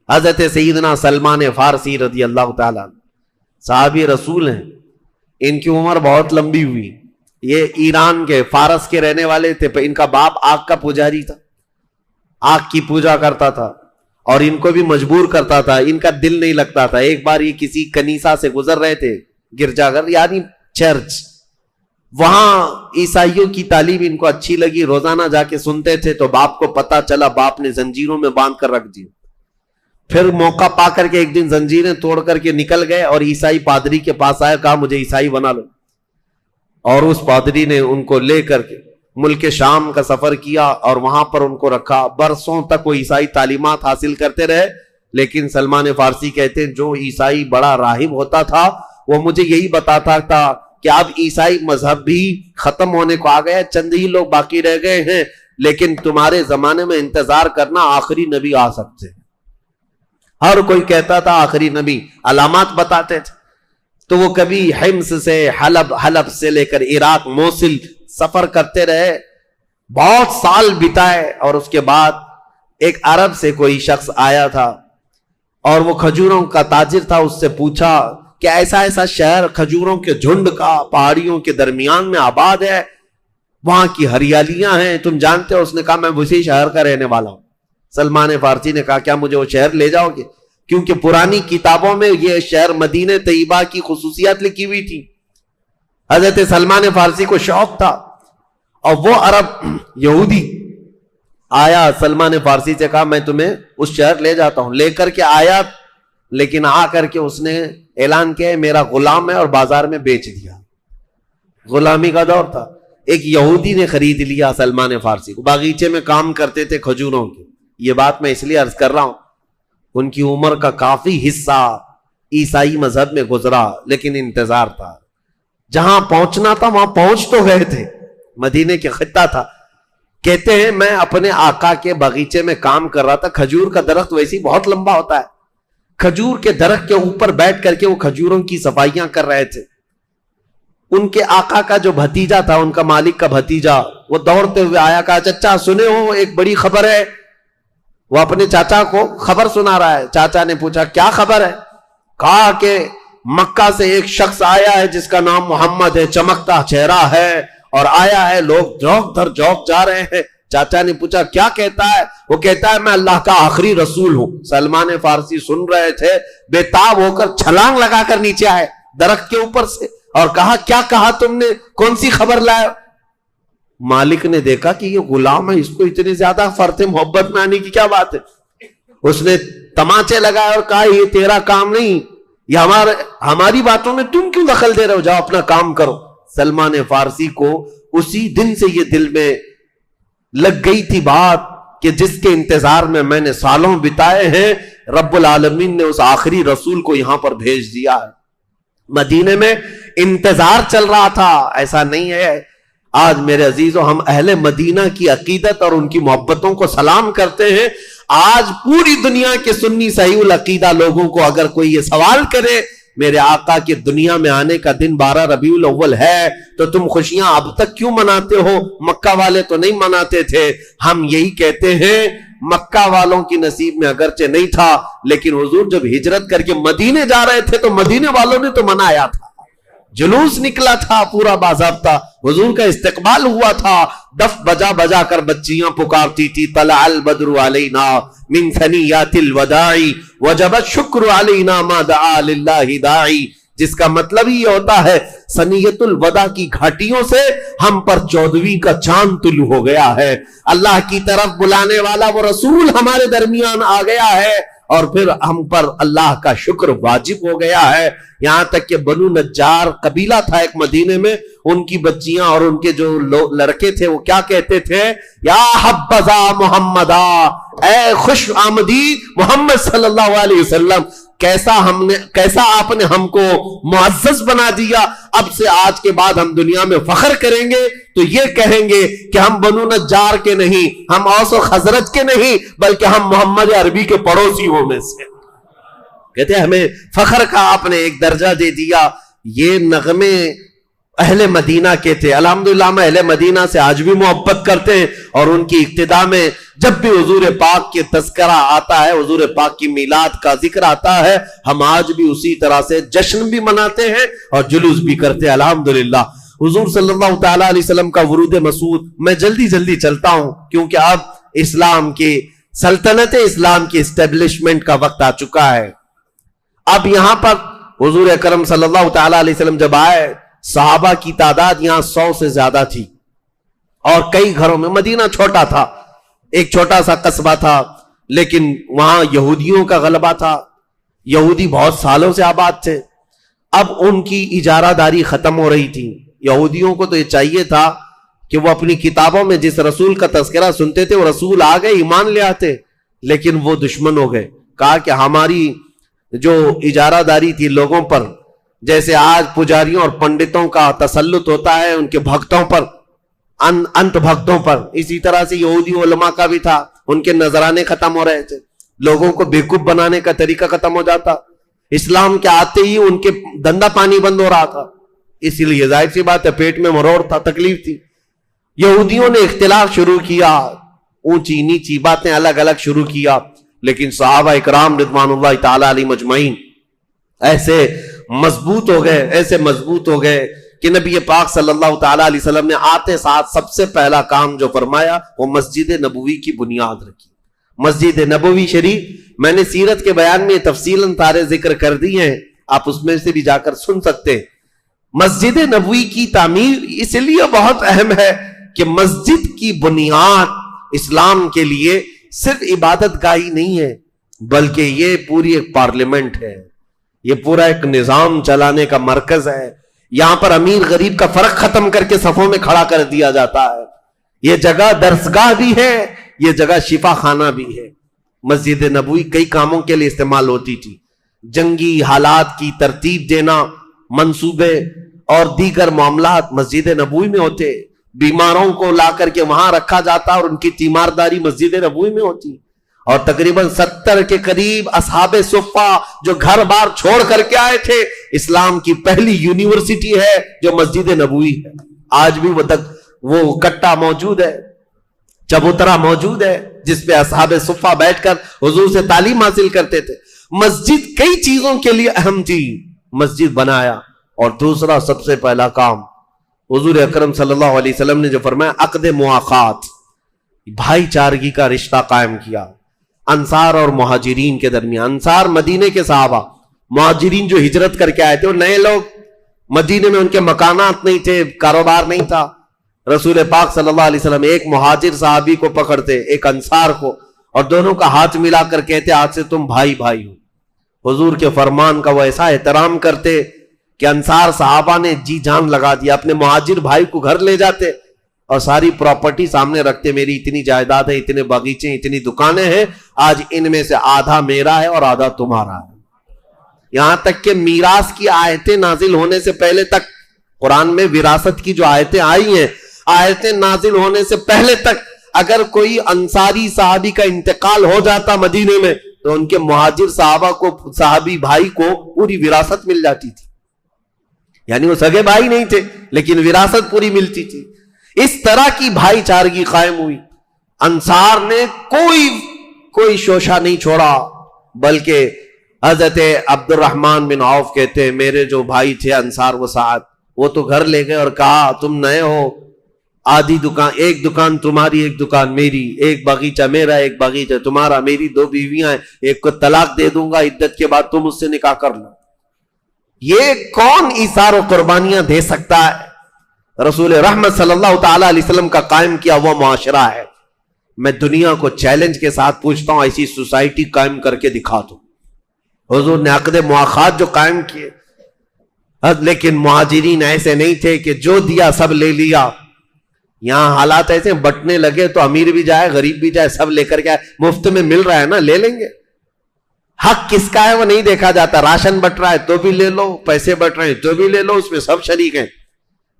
حضرت سیدنا سلمان فارسی رضی اللہ تعالیٰ صحابی رسول ہیں، ان کی عمر بہت لمبی ہوئی. یہ ایران کے فارس کے رہنے والے تھے. ان کا باپ آگ کا پجاری تھا، آگ کی پوجا کرتا تھا اور ان کو بھی مجبور کرتا تھا. ان کا دل نہیں لگتا تھا. ایک بار یہ کسی کنیسا سے گزر رہے تھے، گرجا گھر یعنی چرچ، وہاں عیسائیوں کی تعلیم ان کو اچھی لگی، روزانہ جا کے سنتے تھے. تو باپ کو پتا چلا، باپ نے زنجیروں میں باندھ کر رکھ دی. پھر موقع پا کر کے ایک دن زنجیریں توڑ کر کے نکل گئے اور عیسائی پادری کے پاس آئے، کہا مجھے عیسائی بنا لو. اور اس پادری نے ان کو لے کر کے ملک شام کا سفر کیا اور وہاں پر ان کو رکھا. برسوں تک وہ عیسائی تعلیمات حاصل کرتے رہے. لیکن سلمان فارسی کہتے ہیں جو عیسائی بڑا راہب ہوتا تھا وہ مجھے یہی بتاتا تھا کہ اب عیسائی مذہب بھی ختم ہونے کو آ گیا، چند ہی لوگ باقی رہ گئے ہیں، لیکن تمہارے زمانے میں انتظار کرنا، آخری نبی آ سکتے ہیں. ہر کوئی کہتا تھا آخری نبی، علامات بتاتے تھے. تو وہ کبھی حمص سے حلب سے لے کر عراق موصل سفر کرتے رہے، بہت سال بتائے. اور اس کے بعد ایک عرب سے کوئی شخص آیا تھا اور وہ کھجوروں کا تاجر تھا. اس سے پوچھا کہ ایسا شہر کھجوروں کے جھنڈ کا پہاڑیوں کے درمیان میں آباد ہے، وہاں کی ہریالیاں ہیں، تم جانتے ہو؟ اس نے کہا میں اسی شہر کا رہنے والا ہوں. سلمان فارسی نے کہا کیا مجھے وہ شہر لے جاؤ گے؟ کیونکہ پرانی کتابوں میں یہ شہر مدینہ طیبہ کی خصوصیات لکھی ہوئی تھی. حضرت سلمان فارسی کو شوق تھا اور وہ عرب یہودی آیا سلمان فارسی سے کہا میں تمہیں اس شہر لے جاتا ہوں. لے کر کے آیا، لیکن آ کر کے اس نے اعلان کیا میرا غلام ہے اور بازار میں بیچ دیا. غلامی کا دور تھا. ایک یہودی نے خرید لیا سلمان فارسی کو. باغیچے میں کام کرتے تھے کھجوروں کے. یہ بات میں اس لیے عرض کر رہا ہوں، ان کی عمر کا کافی حصہ عیسائی مذہب میں گزرا، لیکن انتظار تھا. جہاں پہنچنا تھا وہاں پہنچ تو گئے تھے، مدینے کے خطہ تھا. کہتے ہیں میں اپنے آقا کے باغیچے میں کام کر رہا تھا. کھجور کا درخت ویسے ہی بہت لمبا ہوتا ہے. کھجور کے درخت کے اوپر بیٹھ کر کے وہ کھجوروں کی صفائیاں کر رہے تھے. ان کے آقا کا جو بھتیجا تھا، ان کا مالک کا بھتیجا، وہ دوڑتے ہوئے آیا، کہا چچا سنے ہو ایک بڑی خبر ہے. وہ اپنے چاچا کو خبر سنا رہا ہے. چاچا نے پوچھا کیا خبر ہے؟ کہا کہ مکہ سے ایک شخص آیا ہے جس کا نام محمد ہے، چمکتا چہرہ ہے اور آیا ہے، لوگ جوک در جوک جا رہے ہیں. چاچا نے پوچھا کیا کہتا ہے؟ وہ کہتا ہے میں اللہ کا آخری رسول ہوں. سلمان فارسی سن رہے تھے، بے تاب ہو کر چھلانگ لگا کر نیچے آئے درخت کے اوپر سے اور کہا کیا کہا تم نے؟ کون سی خبر لائے؟ مالک نے دیکھا کہ یہ غلام ہے، اس کو اتنی زیادہ فرط محبت میں آنے کی کیا بات ہے؟ اس نے تماچے لگائے اور کہا یہ تیرا کام نہیں، یہ ہماری باتوں میں تم کیوں دخل دے رہے ہو؟ جاؤ اپنا کام کرو. سلمان فارسی کو اسی دن سے یہ دل میں لگ گئی تھی بات کہ جس کے انتظار میں نے سالوں بتائے ہیں، رب العالمین نے اس آخری رسول کو یہاں پر بھیج دیا ہے. مدینے میں انتظار چل رہا تھا. ایسا نہیں ہے. آج میرے عزیزوں ہم اہل مدینہ کی عقیدت اور ان کی محبتوں کو سلام کرتے ہیں. آج پوری دنیا کے سنی صحیح العقیدہ لوگوں کو اگر کوئی یہ سوال کرے میرے آقا کے دنیا میں آنے کا دن 12 ربیع الاول ہے تو تم خوشیاں اب تک کیوں مناتے ہو؟ مکہ والے تو نہیں مناتے تھے. ہم یہی کہتے ہیں مکہ والوں کی نصیب میں اگرچہ نہیں تھا، لیکن حضور جب ہجرت کر کے مدینے جا رہے تھے تو مدینے والوں نے تو منایا تھا. جلوس نکلا تھا پورا باضابطہ، حضور کا استقبال ہوا تھا. دف بجا بجا کر بچیاں پکارتی تھی طلع البدر علینا من ثنیات الوداع وجب الشکر علینا ما دعا للہ داعی، جس کا مطلب ہی یہ ہوتا ہے سنیت الوداع کی گھاٹیوں سے ہم پر 14ویں کا چاند طلوع ہو گیا ہے. اللہ کی طرف بلانے والا وہ رسول ہمارے درمیان آ گیا ہے اور پھر ہم پر اللہ کا شکر واجب ہو گیا ہے. یہاں تک کہ بنو نجار قبیلہ تھا ایک مدینے میں، ان کی بچیاں اور ان کے جو لڑکے تھے وہ کیا کہتے تھے؟ یا حبذا محمدا، اے خوش آمدید محمد صلی اللہ علیہ وسلم، کیسا آپ نے ہم کو معزز بنا دیا. اب سے آج کے بعد ہم دنیا میں فخر کریں گے تو یہ کہیں گے کہ ہم بنو نجار کے نہیں، ہم اوس و خزرج کے نہیں، بلکہ ہم محمد عربی کے پڑوسیوں میں سے. کہتے ہیں ہمیں فخر کا آپ نے ایک درجہ دے دیا. یہ نغمے اہل مدینہ کے تھے. الحمدللہ ہم اہل مدینہ سے آج بھی محبت کرتے ہیں, اور ان کی اقتداء میں جب بھی حضور پاک کے تذکرہ آتا ہے, حضور پاک کی میلاد کا ذکر آتا ہے, ہم آج بھی اسی طرح سے جشن بھی مناتے ہیں اور جلوس بھی کرتے ہیں. الحمدللہ حضور صلی اللہ تعالی علیہ وسلم کا ورود مسعود. میں جلدی چلتا ہوں کیونکہ اب اسلام کی سلطنت اسلام کی اسٹیبلشمنٹ کا وقت آ چکا ہے. اب یہاں پر حضور اکرم صلی اللہ تعالی علیہ وسلم جب آئے, صحابہ کی تعداد یہاں 100 سے زیادہ تھی, اور کئی گھروں میں, مدینہ چھوٹا تھا, ایک چھوٹا سا قصبہ تھا, لیکن وہاں یہودیوں کا غلبہ تھا. یہودی بہت سالوں سے آباد تھے. اب ان کی اجارہ داری ختم ہو رہی تھی. یہودیوں کو تو یہ چاہیے تھا کہ وہ اپنی کتابوں میں جس رسول کا تذکرہ سنتے تھے وہ رسول آ گئے, ایمان لے آتے, لیکن وہ دشمن ہو گئے. کہا کہ ہماری جو اجارہ داری تھی لوگوں پر, جیسے آج پجاریوں اور پنڈتوں کا تسلط ہوتا ہے ان کے بھکتوں پر, انت بھکتوں پر, اسی طرح سے یہودی علماء کا بھی تھا. ان کے نذرانے ختم ہو رہے تھے, لوگوں کو بیوقوف بنانے کا طریقہ ختم ہو جاتا. اسلام کے آتے ہی ان کے دندہ پانی بند ہو رہا تھا, اسی لیے ظاہر سی بات ہے پیٹ میں مروڑ تھا, تکلیف تھی. یہودیوں نے اختلاف شروع کیا, اونچی نیچی باتیں الگ الگ شروع کیا, لیکن صحابہ اکرام رضوان اللہ تعالی علیہم اجمعین ایسے مضبوط ہو گئے کہ نبی پاک صلی اللہ تعالی علیہ وسلم نے آتے ساتھ سب سے پہلا کام جو فرمایا وہ مسجد نبوی کی بنیاد رکھی. مسجد نبوی شریف, میں نے سیرت کے بیان میں تفصیلاً سارے ذکر کر دیے ہیں, آپ اس میں سے بھی جا کر سن سکتے ہیں. مسجد نبوی کی تعمیر اس لیے بہت اہم ہے کہ مسجد کی بنیاد اسلام کے لیے صرف عبادت گاہی نہیں ہے, بلکہ یہ پوری ایک پارلیمنٹ ہے, یہ پورا ایک نظام چلانے کا مرکز ہے. یہاں پر امیر غریب کا فرق ختم کر کے صفوں میں کھڑا کر دیا جاتا ہے. یہ جگہ درسگاہ بھی ہے, یہ جگہ شفا خانہ بھی ہے. مسجد نبوی کئی کاموں کے لیے استعمال ہوتی تھی. جنگی حالات کی ترتیب دینا, منصوبے اور دیگر معاملات مسجد نبوی میں ہوتے. بیماروں کو لا کر کے وہاں رکھا جاتا اور ان کی تیمارداری مسجد نبوی میں ہوتی. اور تقریباً 70 کے قریب اصحاب صفہ جو گھر بار چھوڑ کر کے آئے تھے, اسلام کی پہلی یونیورسٹی ہے جو مسجد نبوی ہے. آج بھی وہ کٹا موجود ہے, چبوترا موجود ہے, جس پہ اصحاب صفہ بیٹھ کر حضور سے تعلیم حاصل کرتے تھے. مسجد کئی چیزوں کے لیے اہم تھی, مسجد بنایا. اور دوسرا سب سے پہلا کام حضور اکرم صلی اللہ علیہ وسلم نے جو فرمایا, عقد مواخات, بھائی چارگی کا رشتہ قائم کیا انصار اور مہاجرین کے درمیان. انصار مدینے کے صحابہ, مہاجرین جو ہجرت کر کے آئے تھے, اور نئے لوگ, مدینے میں ان کے مکانات نہیں تھے, کاروبار نہیں تھا. رسول پاک صلی اللہ علیہ وسلم ایک مہاجر صحابی کو پکڑتے, ایک انصار کو, اور دونوں کا ہاتھ ملا کر کہتے آج سے تم بھائی بھائی ہو. حضور کے فرمان کا وہ ایسا احترام کرتے کہ انصار صحابہ نے جی جان لگا دیا, اپنے مہاجر بھائی کو گھر لے جاتے اور ساری پراپرٹی سامنے رکھتے, میری اتنی جائیداد ہے, اتنے باغیچے, اتنی دکانیں ہیں, آج ان میں سے آدھا میرا ہے اور آدھا تمہارا ہے. یہاں تک کہ میراث کی آیتیں نازل ہونے سے پہلے تک, قرآن میں وراثت کی جو آیتیں آئی ہیں, آیتیں نازل ہونے سے پہلے تک اگر کوئی انصاری صحابی کا انتقال ہو جاتا مدینے میں تو ان کے مہاجر صحابہ کو, صحابی بھائی کو پوری وراثت مل جاتی تھی. یعنی وہ سگے بھائی نہیں تھے لیکن وراثت پوری ملتی تھی. اس طرح کی بھائی چارگی قائم ہوئی. انصار نے کوئی شوشہ نہیں چھوڑا, بلکہ حضرت عبد الرحمن بن عوف کہتے ہیں میرے جو بھائی تھے انصار وہ سعد, وہ تو گھر لے گئے اور کہا تم نئے ہو, آدھی دکان, ایک دکان تمہاری ایک دکان میری, ایک باغیچہ میرا ایک باغیچہ تمہارا, میری 2 بیویاں ہیں, ایک کو طلاق دے دوں گا, عدت کے بعد تم اس سے نکاح کر لو. یہ کون ایثار و قربانیاں دے سکتا ہے؟ رسول رحمت صلی اللہ تعالی علیہ وسلم کا قائم کیا وہ معاشرہ ہے. میں دنیا کو چیلنج کے ساتھ پوچھتا ہوں, ایسی سوسائٹی قائم کر کے دکھا دو. حضور نے عقد مواخات جو قائم کیے, لیکن مہاجرین ایسے نہیں تھے کہ جو دیا سب لے لیا. یہاں حالات ایسے بٹنے لگے تو امیر بھی جائے غریب بھی جائے, سب لے کر کے مفت میں مل رہا ہے نا, لے لیں گے. حق کس کا ہے وہ نہیں دیکھا جاتا. راشن بٹ رہا ہے تو بھی لے لو, پیسے بٹ رہے ہیں تو بھی لے لو, اس میں سب شریک ہیں.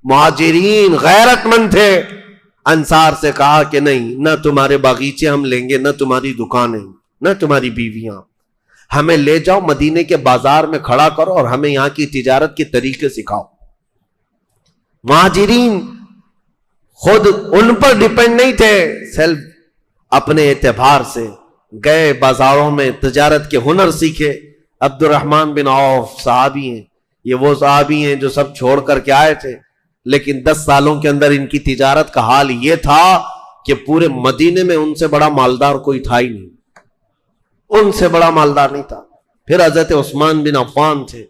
مہاجرین غیرت مند تھے, انصار سے کہا کہ نہیں, نہ تمہارے باغیچے ہم لیں گے, نہ تمہاری دکانیں, نہ تمہاری بیویاں, ہمیں لے جاؤ مدینے کے بازار میں کھڑا کرو اور ہمیں یہاں کی تجارت کے طریقے سکھاؤ. مہاجرین خود ان پر ڈیپینڈ نہیں تھے، سیلف اپنے اعتبار سے گئے، بازاروں میں تجارت کے ہنر سیکھے۔ عبد الرحمن بن عوف صحابی ہیں، یہ وہ صحابی ہیں جو سب چھوڑ کر کے آئے تھے، لیکن 10 سالوں کے اندر ان کی تجارت کا حال یہ تھا کہ پورے مدینے میں ان سے بڑا مالدار کوئی تھا ہی نہیں، ان سے بڑا مالدار نہیں تھا۔ پھر حضرت عثمان بن عفان تھے،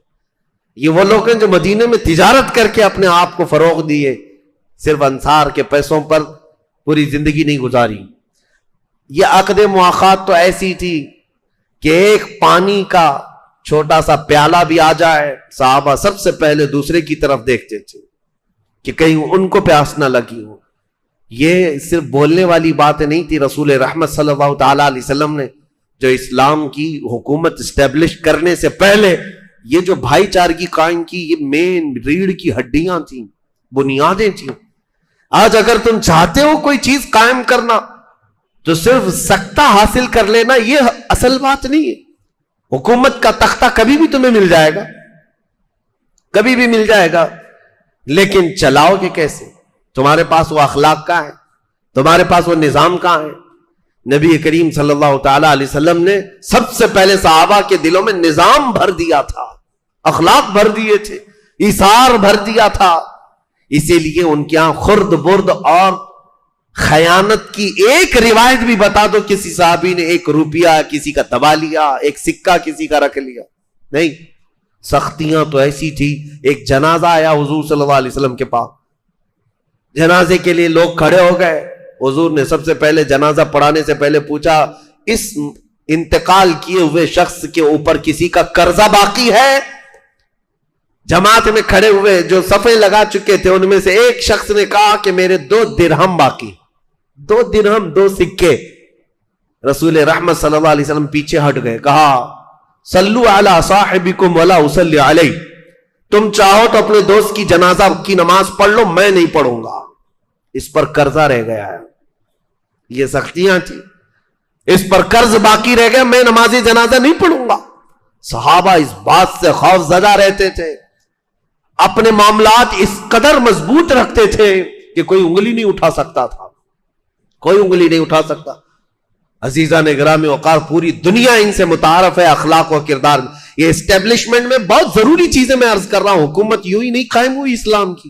یہ وہ لوگ ہیں جو مدینے میں تجارت کر کے اپنے آپ کو فروغ دیے، صرف انصار کے پیسوں پر پوری زندگی نہیں گزاری۔ یہ عقد مواخات تو ایسی تھی کہ ایک پانی کا چھوٹا سا پیالہ بھی آ جائے، صحابہ سب سے پہلے دوسرے کی طرف دیکھتے تھے کہ کہیں ان کو پیاس نہ لگی ہو۔ یہ صرف بولنے والی بات نہیں تھی، رسول رحمت صلی اللہ تعالی علیہ وسلم نے جو اسلام کی حکومت اسٹیبلش کرنے سے پہلے یہ جو بھائی چارگی قائم کی، یہ مین ریڑھ کی ہڈیاں تھیں، بنیادیں تھیں۔ آج اگر تم چاہتے ہو کوئی چیز قائم کرنا تو صرف سکتہ حاصل کر لینا یہ اصل بات نہیں ہے۔ حکومت کا تختہ کبھی بھی تمہیں مل جائے گا، کبھی بھی مل جائے گا، لیکن چلاؤ گے کیسے؟ تمہارے پاس وہ اخلاق کہاں ہے؟ تمہارے پاس وہ نظام کہاں ہے؟ نبی کریم صلی اللہ تعالی علیہ وسلم نے سب سے پہلے صحابہ کے دلوں میں نظام بھر دیا تھا، اخلاق بھر دیے تھے، ایثار بھر دیا تھا۔ اسی لیے ان کے یہاں خرد برد اور خیانت کی ایک روایت بھی بتا دو کسی صحابی نے 1 روپیہ کسی کا دبا لیا، 1 سکہ کسی کا رکھ لیا، نہیں۔ سختیاں تو ایسی تھی، ایک جنازہ آیا حضور صلی اللہ علیہ وسلم کے پاس، جنازے کے لیے لوگ کھڑے ہو گئے، حضور نے سب سے پہلے جنازہ پڑھانے سے پہلے پوچھا اس انتقال کیے ہوئے شخص کے اوپر کسی کا قرضہ باقی ہے؟ جماعت میں کھڑے ہوئے جو صفیں لگا چکے تھے ان میں سے ایک شخص نے کہا کہ میرے 2 درہم باقی، 2 درہم 2 سکے۔ رسول رحمت صلی اللہ علیہ وسلم پیچھے ہٹ گئے، کہا صلو علی صاحبکم ولا اصلی علیہ، تم چاہو تو اپنے دوست کی جنازہ کی نماز پڑھ لو، میں نہیں پڑھوں گا، اس پر قرضہ رہ گیا ہے۔ یہ سختیاں تھی، اس پر قرض باقی رہ گیا، میں نماز جنازہ نہیں پڑھوں گا۔ صحابہ اس بات سے خوف زدہ رہتے تھے، اپنے معاملات اس قدر مضبوط رکھتے تھے کہ کوئی انگلی نہیں اٹھا سکتا تھا، کوئی انگلی نہیں اٹھا سکتا۔ عزیزان گرامی وقار، پوری دنیا ان سے متعارف ہے اخلاق و کردار میں۔ یہ اسٹیبلشمنٹ میں بہت ضروری چیزیں میں عرض کر رہا ہوں، حکومت یوں ہی نہیں قائم ہوئی اسلام کی،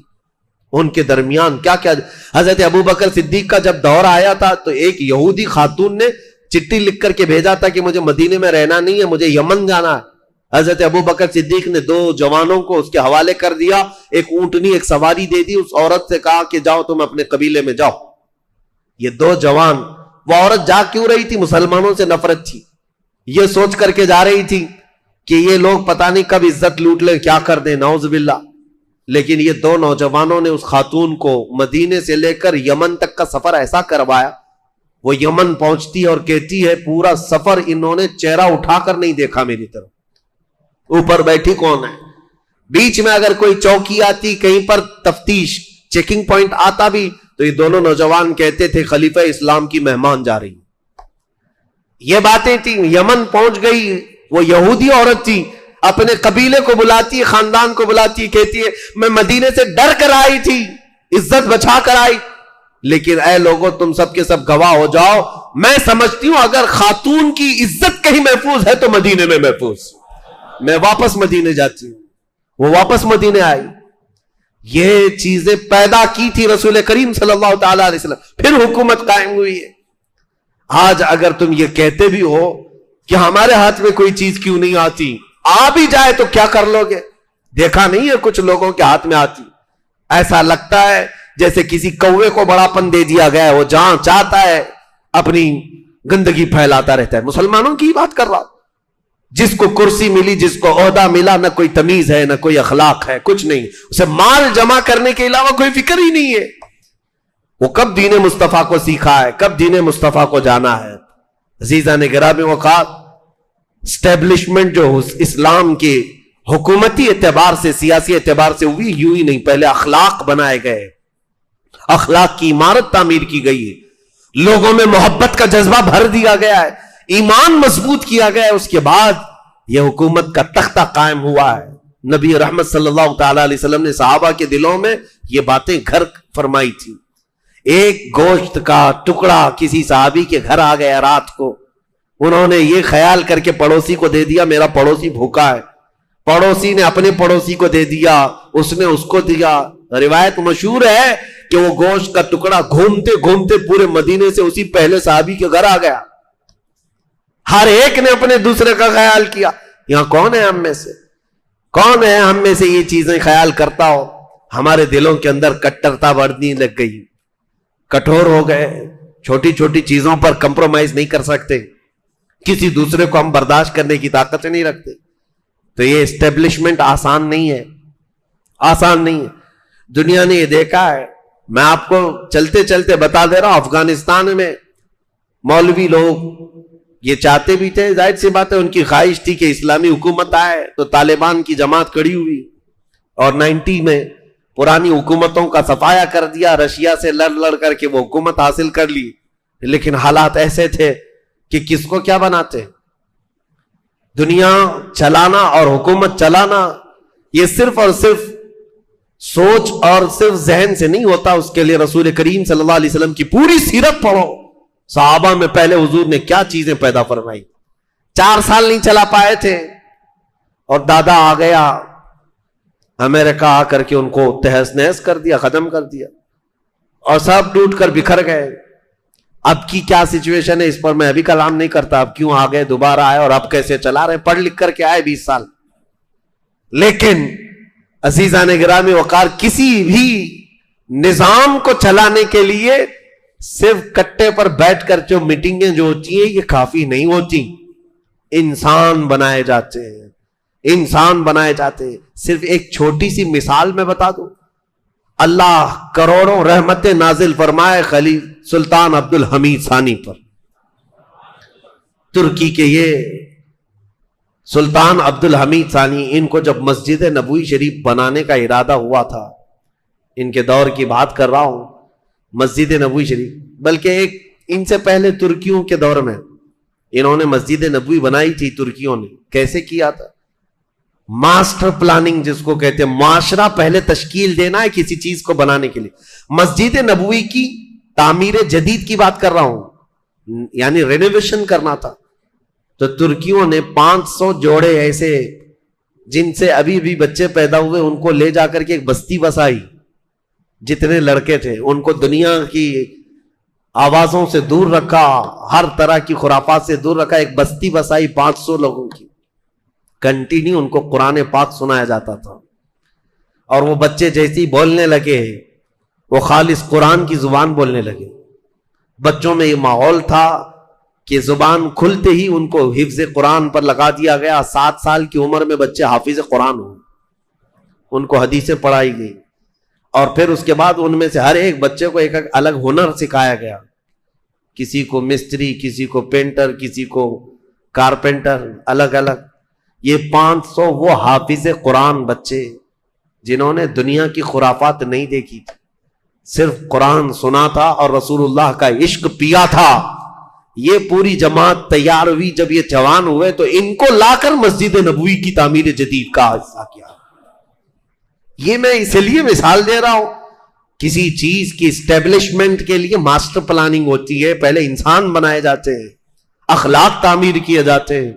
ان کے درمیان کیا کیا۔ حضرت ابوبکر صدیق کا جب دور آیا تھا تو ایک یہودی خاتون نے چٹھی لکھ کر کے بھیجا تھا کہ مجھے مدینے میں رہنا نہیں ہے، مجھے یمن جانا ہے۔ حضرت ابوبکر صدیق نے 2 جوانوں کو اس کے حوالے کر دیا، ایک اونٹنی ایک سواری دے دی، اس عورت سے کہا کہ جاؤ تم اپنے قبیلے میں جاؤ۔ یہ 2 جوان، وہ عورت جا کیوں رہی تھی؟ مسلمانوں سے نفرت تھی، یہ سوچ کر کے جا رہی تھی کہ یہ لوگ پتہ نہیں کب عزت لوٹ لے، کیا کر دیں، نعوذ باللہ۔ لیکن یہ 2 نوجوانوں نے اس خاتون کو مدینے سے لے کر یمن تک کا سفر ایسا کروایا، وہ یمن پہنچتی ہے اور کہتی ہے پورا سفر انہوں نے چہرہ اٹھا کر نہیں دیکھا میری طرف، اوپر بیٹھی کون ہے؟ بیچ میں اگر کوئی چوکی آتی، کہیں پر تفتیش چیکنگ پوائنٹ آتا بھی تو یہ دونوں نوجوان کہتے تھے خلیفہ اسلام کی مہمان جا رہی۔ یہ باتیں تھیں۔ یمن پہنچ گئی، وہ یہودی عورت تھی، اپنے قبیلے کو بلاتی، خاندان کو بلاتی، کہتی ہے میں مدینے سے ڈر کر آئی تھی، عزت بچا کر آئی، لیکن اے لوگوں تم سب کے سب گواہ ہو جاؤ، میں سمجھتی ہوں اگر خاتون کی عزت کہیں محفوظ ہے تو مدینے میں محفوظ، میں واپس مدینے جاتی ہوں۔ وہ واپس مدینے آئی۔ یہ چیزیں پیدا کی تھی رسول کریم صلی اللہ تعالی علیہ وسلم، پھر حکومت قائم ہوئی ہے۔ آج اگر تم یہ کہتے بھی ہو کہ ہمارے ہاتھ میں کوئی چیز کیوں نہیں آتی، آ بھی جائے تو کیا کر لو گے؟ دیکھا نہیں ہے کچھ لوگوں کے ہاتھ میں آتی، ایسا لگتا ہے جیسے کسی کوے کو بڑاپن دے دیا گیا ہے، وہ جہاں چاہتا ہے اپنی گندگی پھیلاتا رہتا ہے۔ مسلمانوں کی بات کر رہا، جس کو کرسی ملی، جس کو عہدہ ملا، نہ کوئی تمیز ہے، نہ کوئی اخلاق ہے، کچھ نہیں، اسے مال جمع کرنے کے علاوہ کوئی فکر ہی نہیں ہے۔ وہ کب دین مصطفیٰ کو سیکھا ہے، کب دین مصطفیٰ کو جانا ہے؟ عزیزان گرامی وقار، اسٹیبلشمنٹ جو اسلام کے حکومتی اعتبار سے، سیاسی اعتبار سے ہوئی، یوں ہی نہیں، پہلے اخلاق بنائے گئے، اخلاق کی عمارت تعمیر کی گئی ہے، لوگوں میں محبت کا جذبہ بھر دیا گیا ہے، ایمان مضبوط کیا گیا ہے، اس کے بعد یہ حکومت کا تختہ قائم ہوا ہے۔ نبی رحمت صلی اللہ تعالی علیہ وسلم نے صحابہ کے دلوں میں یہ باتیں گھر فرمائی تھی. ایک گوشت کا ٹکڑا کسی صحابی کے گھر آ گیا رات کو, انہوں نے یہ خیال کر کے پڑوسی کو دے دیا میرا پڑوسی بھوکا ہے, پڑوسی نے اپنے پڑوسی کو دے دیا, اس نے اس کو دیا. روایت مشہور ہے کہ وہ گوشت کا ٹکڑا گھومتے گھومتے پورے مدینے سے اسی پہلے صحابی کے گھر آ گیا. ہر ایک نے اپنے دوسرے کا خیال کیا. یہاں کون ہے ہم میں سے, کون ہے ہم میں سے یہ چیزیں خیال کرتا ہو؟ ہمارے دلوں کے اندر کٹرتا بڑھنے لگ گئی, کٹھور ہو گئے, چھوٹی چھوٹی چیزوں پر کمپرومائز نہیں کر سکتے, کسی دوسرے کو ہم برداشت کرنے کی طاقت نہیں رکھتے. تو یہ اسٹیبلشمنٹ آسان نہیں ہے, آسان نہیں ہے. دنیا نے یہ دیکھا ہے, میں آپ کو چلتے چلتے بتا دے رہا ہوں, افغانستان میں مولوی لوگ یہ چاہتے بھی تھے, ظاہر سی بات ہے ان کی خواہش تھی کہ اسلامی حکومت آئے, تو طالبان کی جماعت کھڑی ہوئی اور 90 میں پرانی حکومتوں کا صفایا کر دیا, رشیا سے لڑ کر کے وہ حکومت حاصل کر لی. لیکن حالات ایسے تھے کہ کس کو کیا بناتے. دنیا چلانا اور حکومت چلانا یہ صرف اور صرف سوچ اور صرف ذہن سے نہیں ہوتا, اس کے لیے رسول کریم صلی اللہ علیہ وسلم کی پوری سیرت پڑھو. صحابہ میں پہلے حضور نے کیا چیزیں پیدا فرمائی. 4 سال نہیں چلا پائے تھے اور دادا آ گیا امریکہ, آ کر کے ان کو تہس نہس کر دیا, ختم کر دیا, اور سب ٹوٹ کر بکھر گئے. اب کی کیا سچویشن ہے اس پر میں ابھی کلام نہیں کرتا, اب کیوں آ گئے, دوبارہ آئے, اور اب کیسے چلا رہے, پڑھ لکھ کر کے آئے 20 سال. لیکن عزیزان گرامی وقار, کسی بھی نظام کو چلانے کے لیے صرف کٹے پر بیٹھ کر جو میٹنگیں جو ہوتی ہیں یہ کافی نہیں ہوتی. انسان بنائے جاتے ہیں, انسان بنائے جاتے ہیں. صرف ایک چھوٹی سی مثال میں بتا دوں, اللہ کروڑوں رحمتیں نازل فرمائے خلیل سلطان عبد الحمید ثانی پر. ترکی کے یہ سلطان عبد الحمید ثانی, ان کو جب مسجد نبوی شریف بنانے کا ارادہ ہوا تھا, ان کے دور کی بات کر رہا ہوں, مسجد نبوی شریف, بلکہ ایک ان سے پہلے ترکیوں کے دور میں انہوں نے مسجد نبوی بنائی تھی. ترکیوں نے کیسے کیا تھا؟ ماسٹر پلاننگ جس کو کہتے ہیں, معاشرہ پہلے تشکیل دینا ہے کسی چیز کو بنانے کے لیے. مسجد نبوی کی تعمیر جدید کی بات کر رہا ہوں, یعنی رینوویشن کرنا تھا. تو ترکیوں نے 500 جوڑے ایسے جن سے ابھی بھی بچے پیدا ہوئے, ان کو لے جا کر کے ایک بستی بسائی. جتنے لڑکے تھے ان کو دنیا کی آوازوں سے دور رکھا, ہر طرح کی خرافات سے دور رکھا, ایک بستی بسائی 500 لوگوں کی. کنٹینیو ان کو قرآن پاک سنایا جاتا تھا, اور وہ بچے جیسے ہی بولنے لگے وہ خالص قرآن کی زبان بولنے لگے. بچوں میں یہ ماحول تھا کہ زبان کھلتے ہی ان کو حفظ قرآن پر لگا دیا گیا. 7 سال کی عمر میں بچے حافظ قرآن ہوئے, ان کو حدیثیں پڑھائی گئی, اور پھر اس کے بعد ان میں سے ہر ایک بچے کو ایک الگ ہنر سکھایا گیا. کسی کو مستری, کسی کو پینٹر, کسی کو کارپینٹر, الگ الگ. یہ 500 وہ حافظ قرآن بچے جنہوں نے دنیا کی خرافات نہیں دیکھی تھی, صرف قرآن سنا تھا اور رسول اللہ کا عشق پیا تھا. یہ پوری جماعت تیار ہوئی. جب یہ جوان ہوئے تو ان کو لا کر مسجد نبوی کی تعمیر جدید کا حصہ کیا. یہ میں اس لیے مثال دے رہا ہوں, کسی چیز کی اسٹیبلشمنٹ کے لیے ماسٹر پلاننگ ہوتی ہے, پہلے انسان بنائے جاتے ہیں, اخلاق تعمیر کیے جاتے ہیں.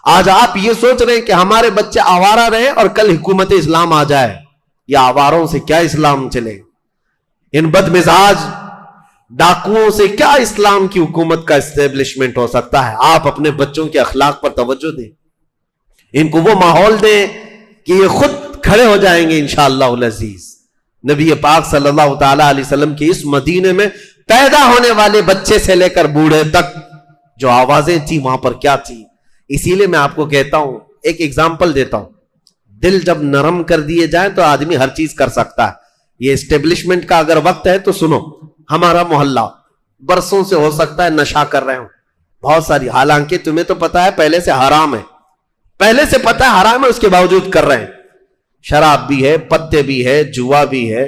آج آپ یہ سوچ رہے ہیں کہ ہمارے بچے آوارہ رہے اور کل حکومت اسلام آ جائے, یا آواروں سے کیا اسلام چلے, ان بد مزاج ڈاکوؤں سے کیا اسلام کی حکومت کا اسٹیبلشمنٹ ہو سکتا ہے. آپ اپنے بچوں کے اخلاق پر توجہ دیں, ان کو وہ ماحول دیں کہ یہ خود کھڑے ہو جائیں گے انشاءاللہ العزیز. نبی پاک صلی اللہ تعالی علیہ وسلم کے اس مدینے میں پیدا ہونے والے بچے سے لے کر بوڑھے تک جو آوازیں تھی وہاں پر کیا تھی. اسی لیے میں آپ کو کہتا ہوں, ایک ایگزامپل دیتا ہوں, دل جب نرم کر دیے جائیں تو آدمی ہر چیز کر سکتا ہے. یہ اسٹیبلشمنٹ کا اگر وقت ہے تو سنو, ہمارا محلہ برسوں سے ہو سکتا ہے نشہ کر رہے ہوں بہت ساری, حالانکہ تمہیں تو پتا ہے پہلے سے حرام ہے, پہلے سے پتا ہے حرام ہے, اس کے باوجود کر رہے ہیں. شراب بھی ہے, پتے بھی ہے, جوا بھی ہے,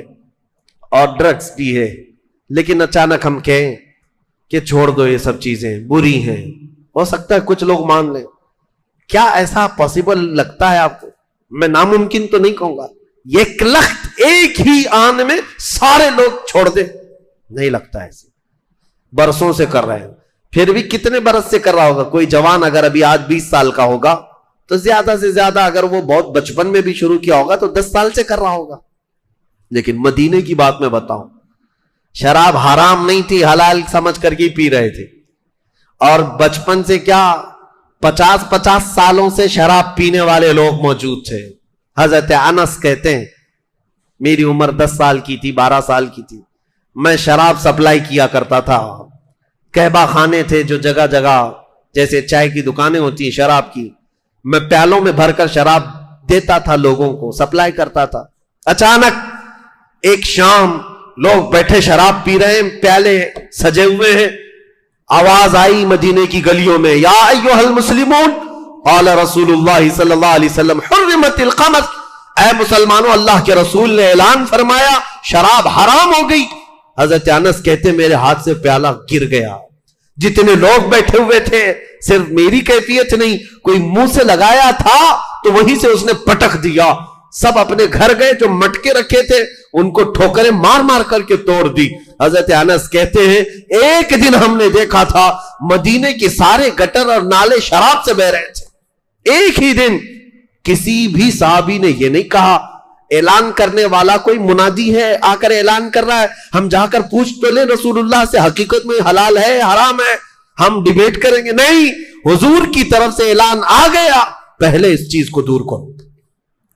اور ڈرگز بھی ہے. لیکن اچانک ہم کہیں کہ چھوڑ دو, یہ سب چیزیں بری ہیں. ہو سکتا ہے کچھ لوگ مان لیں. کیا ایسا پاسبل لگتا ہے آپ کو؟ میں ناممکن تو نہیں کہوں گا، ایک لخت ایک ہی آن میں سارے لوگ چھوڑ دے، نہیں لگتا ایسے، برسوں سے کر رہے ہیں. پھر بھی کتنے برس سے کر رہا ہوگا؟ کوئی جوان اگر ابھی آج 20 سال کا ہوگا تو زیادہ سے زیادہ اگر وہ بہت بچپن میں بھی شروع کیا ہوگا تو 10 سال سے کر رہا ہوگا. لیکن مدینے کی بات میں بتاؤں، شراب حرام نہیں تھی، حلال سمجھ کر کے پی رہے تھے، اور بچپن سے کیا 50 سالوں سے شراب پینے والے لوگ موجود تھے. حضرت انس کہتے ہیں میری عمر 10 سال کی تھی، 12 سال کی تھی، میں شراب سپلائی کیا کرتا تھا. قہبہ خانے تھے جو جگہ جگہ جیسے چائے کی دکانیں ہوتی ہیں شراب کی، میں پیالوں میں بھر کر شراب دیتا تھا، لوگوں کو سپلائی کرتا تھا. اچانک ایک شام لوگ بیٹھے شراب پی رہے ہیں، پیالے سجے ہوئے ہیں، آواز آئی مدینے کی گلیوں میں، یا ایھا المسلمون قال رسول اللہ صلی اللہ علیہ وسلم حرمت الخمر، اے مسلمانوں اللہ کے رسول نے اعلان فرمایا شراب حرام ہو گئی. حضرت انس کہتے میرے ہاتھ سے پیالہ گر گیا، جتنے لوگ بیٹھے ہوئے تھے، صرف میری کیفیت نہیں، کوئی منہ سے لگایا تھا تو وہیں سے اس نے پٹک دیا. سب اپنے گھر گئے، جو مٹکے رکھے تھے ان کو ٹھوکریں مار مار کر کے توڑ دی. حضرت انس کہتے ہیں ایک دن ہم نے دیکھا تھا مدینے کے سارے گٹر اور نالے شراب سے بہہ رہے تھے. ایک ہی دن کسی بھی صحابی نے یہ نہیں کہا اعلان کرنے والا کوئی منادی ہے آ کر اعلان کر رہا ہے، ہم جا کر پوچھ تو لیں رسول اللہ سے حقیقت میں حلال ہے حرام ہے، ہم ڈیبیٹ کریں گے. نہیں، حضور کی طرف سے اعلان آ گیا، پہلے اس چیز کو دور کرو،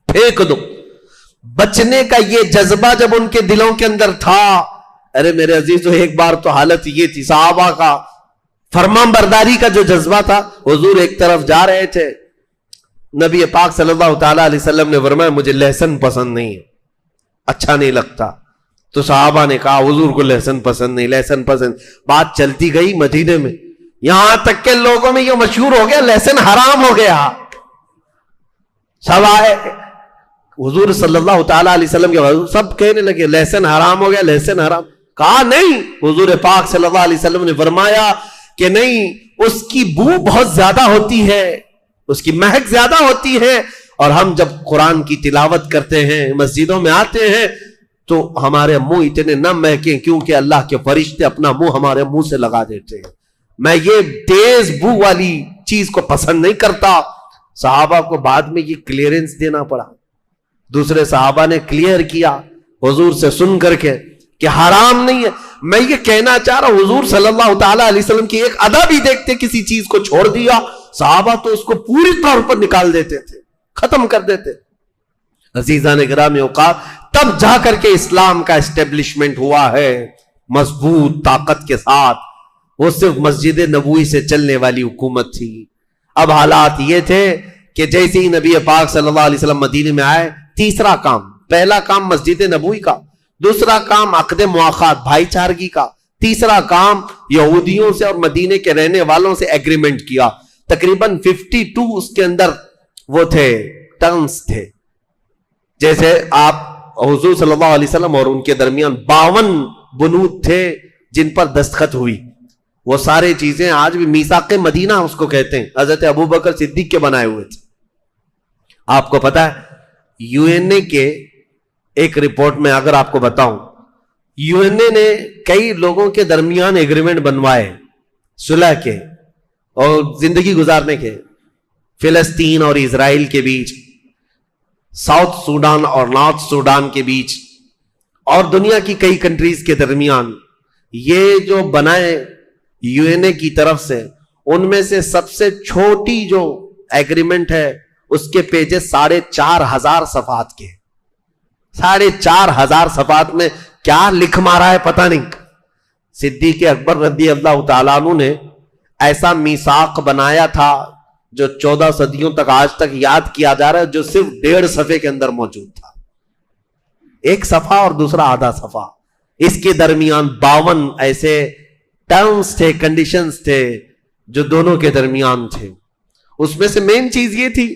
پھینک دو. بچنے کا یہ جذبہ جب ان کے دلوں کے اندر تھا، ارے میرے عزیزو ایک بار تو حالت یہ تھی، صحابہ کا فرمان برداری کا جو جذبہ تھا، حضور ایک طرف جا رہے تھے، نبی پاک صلی اللہ تعالی علیہ وسلم نے فرمایا مجھے لہسن پسند نہیں ہے، اچھا نہیں لگتا. تو صحابہ نے کہا حضور کو لہسن پسند نہیں، لہسن پسند. بات چلتی گئی مدینے میں، یہاں تک کہ لوگوں میں یہ مشہور ہو گیا لہسن حرام ہو گیا. سب آئے حضور صلی اللہ تعالی علیہ وسلم کے بعد سب کہنے لگے لہسن حرام ہو گیا، لہسن حرام. کہا نہیں، حضور پاک صلی اللہ علیہ وسلم نے فرمایا کہ نہیں، اس کی بو بہت زیادہ ہوتی ہے، اس کی مہک زیادہ ہوتی ہے، اور ہم جب قرآن کی تلاوت کرتے ہیں مسجدوں میں آتے ہیں تو ہمارے منہ اتنے نہ مہکیں کیونکہ اللہ کے فرشتے اپنا منہ ہمارے منہ سے لگا دیتے ہیں. میں یہ تیز بو والی چیز کو پسند نہیں کرتا. صحابہ کو بعد میں یہ کلیئرنس دینا پڑا، دوسرے صحابہ نے کلیئر کیا حضور سے سن کر کے کہ حرام نہیں ہے. میں یہ کہنا چاہ رہا ہوں حضور صلی اللہ تعالی علیہ وسلم کی ایک ادا بھی دیکھتے، کسی چیز کو چھوڑ دیا، صحابہ تو اس کو پوری طور پر نکال دیتے تھے، ختم کر دیتے. عزیزان گرامی اوقات، تب جا کر کے اسلام کا اسٹیبلشمنٹ ہوا ہے مضبوط طاقت کے ساتھ. وہ صرف مسجد نبوی سے چلنے والی حکومت تھی. اب حالات یہ تھے کہ جیسے ہی نبی پاک صلی اللہ علیہ وسلم مدینے میں آئے، تیسرا کام، پہلا کام مسجد نبوی کا، دوسرا کام عقد مواخات بھائی چارگی کا، تیسرا کام یہودیوں سے اور مدینے کے رہنے والوں سے ایگریمنٹ کیا. تقریباً 52 اس کے اندر وہ تھے ٹرمز تھے، جیسے آپ حضور صلی اللہ علیہ وسلم اور ان کے درمیان 52 بنود تھے جن پر دستخط ہوئی. وہ سارے چیزیں آج بھی میثاق مدینہ اس کو کہتے ہیں، حضرت ابوبکر صدیق کے بنائے ہوئے تھے. آپ کو پتا ہے یو این اے کے ایک رپورٹ میں اگر آپ کو بتاؤں، یو این اے نے کئی لوگوں کے درمیان ایگریمنٹ بنوائے صلح کے اور زندگی گزارنے کے، فلسطین اور اسرائیل کے بیچ، ساؤتھ سوڈان اور نارتھ سوڈان کے بیچ، اور دنیا کی کئی کنٹریز کے درمیان. یہ جو بنائے یو این اے کی طرف سے، ان میں سے سب سے چھوٹی جو ایگریمنٹ ہے اس کے پیجز 4,500 صفحات کے. 4,500 صفحات میں کیا لکھ مارا ہے پتہ نہیں. صدیق اکبر رضی اللہ تعالیٰ عنہ نے ایسا میثاق بنایا تھا جو 14 صدیوں تک آج تک یاد کیا جا رہا ہے، جو صرف 1.5 صفحے کے اندر موجود تھا. ایک صفحہ اور دوسرا آدھا صفحہ، اس کے درمیان 52 ایسے ٹرمز تھے، کنڈیشنز تھے جو دونوں کے درمیان تھے. اس میں سے مین چیز یہ تھی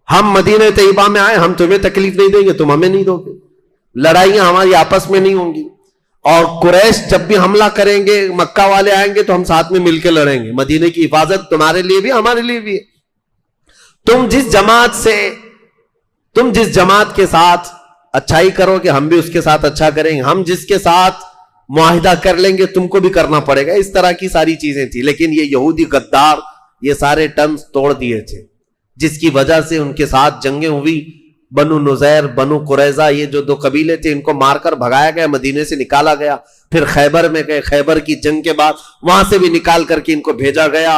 ہم مدینہ طیبہ میں آئے، ہم تمہیں تکلیف نہیں دیں گے، تم ہمیں نہیں دو گے، لڑائیاں ہماری آپس میں نہیں ہوں گی، اور قریش جب بھی حملہ کریں گے، مکہ والے آئیں گے تو ہم ساتھ میں مل کے لڑیں گے. مدینے کی حفاظت تمہارے لیے بھی ہمارے لیے بھی ہے. تم جس جماعت سے تم جس جماعت کے ساتھ اچھائی کرو گے ہم بھی اس کے ساتھ اچھا کریں گے, ہم جس کے ساتھ معاہدہ کر لیں گے تم کو بھی کرنا پڑے گا. اس طرح کی ساری چیزیں تھی. لیکن یہ یہودی غدار یہ سارے ٹرمز توڑ دیے تھے, جس کی وجہ سے ان کے ساتھ جنگیں ہوئی. بنو نذیر, بنو قریظہ, یہ جو دو قبیلے تھے ان کو مار کر بھگایا گیا, مدینے سے نکالا گیا. پھر خیبر میں گئے, خیبر کی جنگ کے بعد وہاں سے بھی نکال کر کے ان کو بھیجا گیا.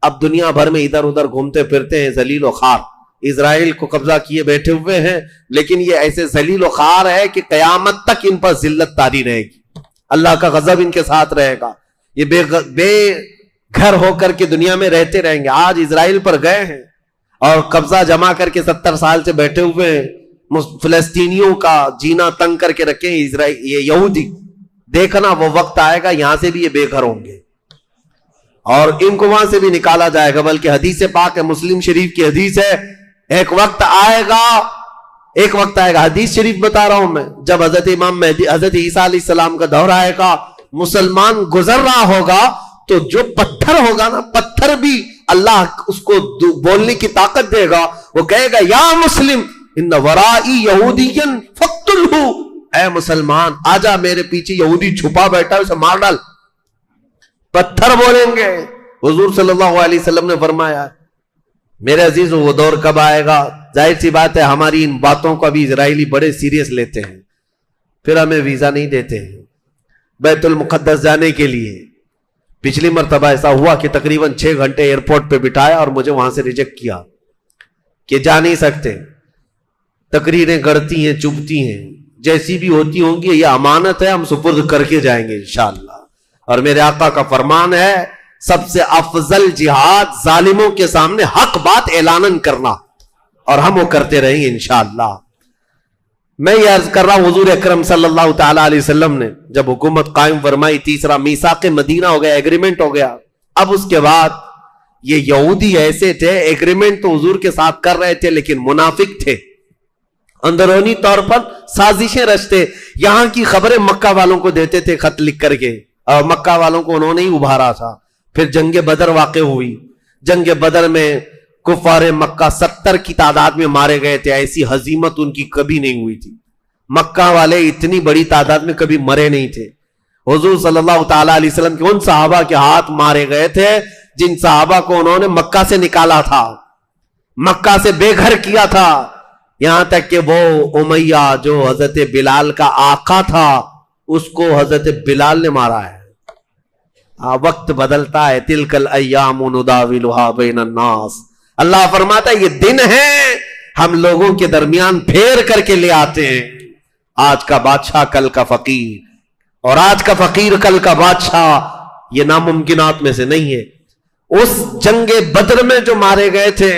اب دنیا بھر میں ادھر ادھر گھومتے پھرتے ہیں ذلیل و خوار, اسرائیل کو قبضہ کیے بیٹھے ہوئے ہیں. لیکن یہ ایسے ذلیل و خوار ہے کہ قیامت تک ان پر ذلت طاری رہے گی, اللہ کا غضب ان کے ساتھ رہے گا. یہ بے گھر ہو کر کے دنیا میں رہتے رہیں گے. آج اسرائیل پر گئے ہیں اور قبضہ جما کر کے 70 سال سے بیٹھے ہوئے ہیں. فلسطینیوں کا جینا تنگ کر کے رکھے ہیں اسرائیل, یہ یہودی. دیکھنا وہ وقت آئے گا یہاں سے بھی یہ بے گھر ہوں گے اور ان کو وہاں سے بھی نکالا جائے گا. بلکہ حدیث پاک ہے, مسلم شریف کی حدیث ہے, ایک وقت آئے گا, حدیث شریف بتا رہا ہوں میں, جب حضرت امام مہدی حضرت عیسیٰ علیہ السلام کا دور آئے گا, مسلمان گزر رہا ہوگا تو جو پتھر ہوگا نا, پتھر بھی اللہ اس کو بولنے کی طاقت دے گا. وہ کہے گا یا مسلم ان ورائی یہودی فقتلہ, اے مسلمان آجا میرے پیچھے یہودی چھپا بیٹھا ہے اسے مار ڈال. پتھر بولیں گے. حضور صلی اللہ علیہ وسلم نے فرمایا میرے عزیز وہ دور کب آئے گا؟ ظاہر سی بات ہے ہماری ان باتوں کو ابھی اسرائیلی بڑے سیریس لیتے ہیں, پھر ہمیں ویزا نہیں دیتے ہیں بیت المقدس جانے کے لیے. پچھلی مرتبہ ایسا ہوا کہ تقریباً 6 گھنٹے ایئرپورٹ پہ بٹھایا اور مجھے وہاں سے ریجیکٹ کیا کہ جا نہیں سکتے. تقریریں گڑتی ہیں, چبھتی ہیں, جیسی بھی ہوتی ہوں گی یہ امانت ہے, ہم سپرد کر کے جائیں گے انشاءاللہ. اور میرے آقا کا فرمان ہے سب سے افضل جہاد ظالموں کے سامنے حق بات اعلان کرنا, اور ہم وہ کرتے رہیں گے انشاءاللہ. میں یہ عرض کر رہا ہوں حضور اکرم صلی اللہ تعالی علیہ وسلم نے جب حکومت قائم فرمائی, تیسرا میثاق مدینہ ہو گیا, ایگریمنٹ ہو گیا. اب اس کے بعد یہ یہودی ایسے تھے, ایگریمنٹ تو حضور کے ساتھ کر رہے تھے لیکن منافق تھے, اندرونی طور پر سازشیں رچتے. یہاں کی خبریں مکہ والوں کو دیتے تھے خط لکھ کر کے, اور مکہ والوں کو انہوں نے ہی ابھارا تھا. پھر جنگ بدر واقع ہوئی. جنگ بدر میں کفار مکہ 70 کی تعداد میں مارے گئے تھے. ایسی ہزیمت ان کی کبھی نہیں ہوئی تھی. مکہ والے اتنی بڑی تعداد میں کبھی مرے نہیں تھے. حضور صلی اللہ تعالی علیہ وسلم کے ان صحابہ کے ہاتھ مارے گئے تھے جن صحابہ کو انہوں نے مکہ سے نکالا تھا, مکہ سے بے گھر کیا تھا. یہاں تک کہ وہ امیہ جو حضرت بلال کا آقا تھا اس کو حضرت بلال نے مارا ہے. وقت بدلتا ہے, تلک الایام نداولها بین الناس. اللہ فرماتا ہے یہ دن ہے ہم لوگوں کے درمیان پھیر کر کے لے آتے ہیں. آج کا بادشاہ کل کا فقیر, اور آج کا فقیر کل کا بادشاہ, یہ ناممکنات میں سے نہیں ہے. اس جنگ بدر میں جو مارے گئے تھے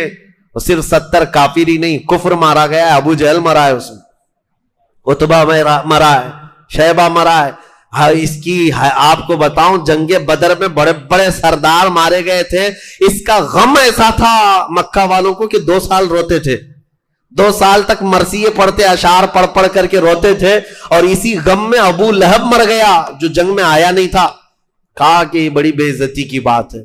وہ صرف 70 کافر ہی نہیں, کفر مارا گیا ہے, ابو جہل مرا ہے, اس میں عتبہ مرا ہے, شیبہ مرا ہے. اس کی آپ کو بتاؤں جنگ بدر میں بڑے بڑے سردار مارے گئے تھے. اس کا غم ایسا تھا مکہ والوں کو کہ 2 سال روتے تھے, 2 سال تک مرثیے پڑھتے, اشعار پڑھ کر کے روتے تھے. اور اسی غم میں ابو لہب مر گیا جو جنگ میں آیا نہیں تھا. کہا کہ یہ بڑی بے عزتی کی بات ہے,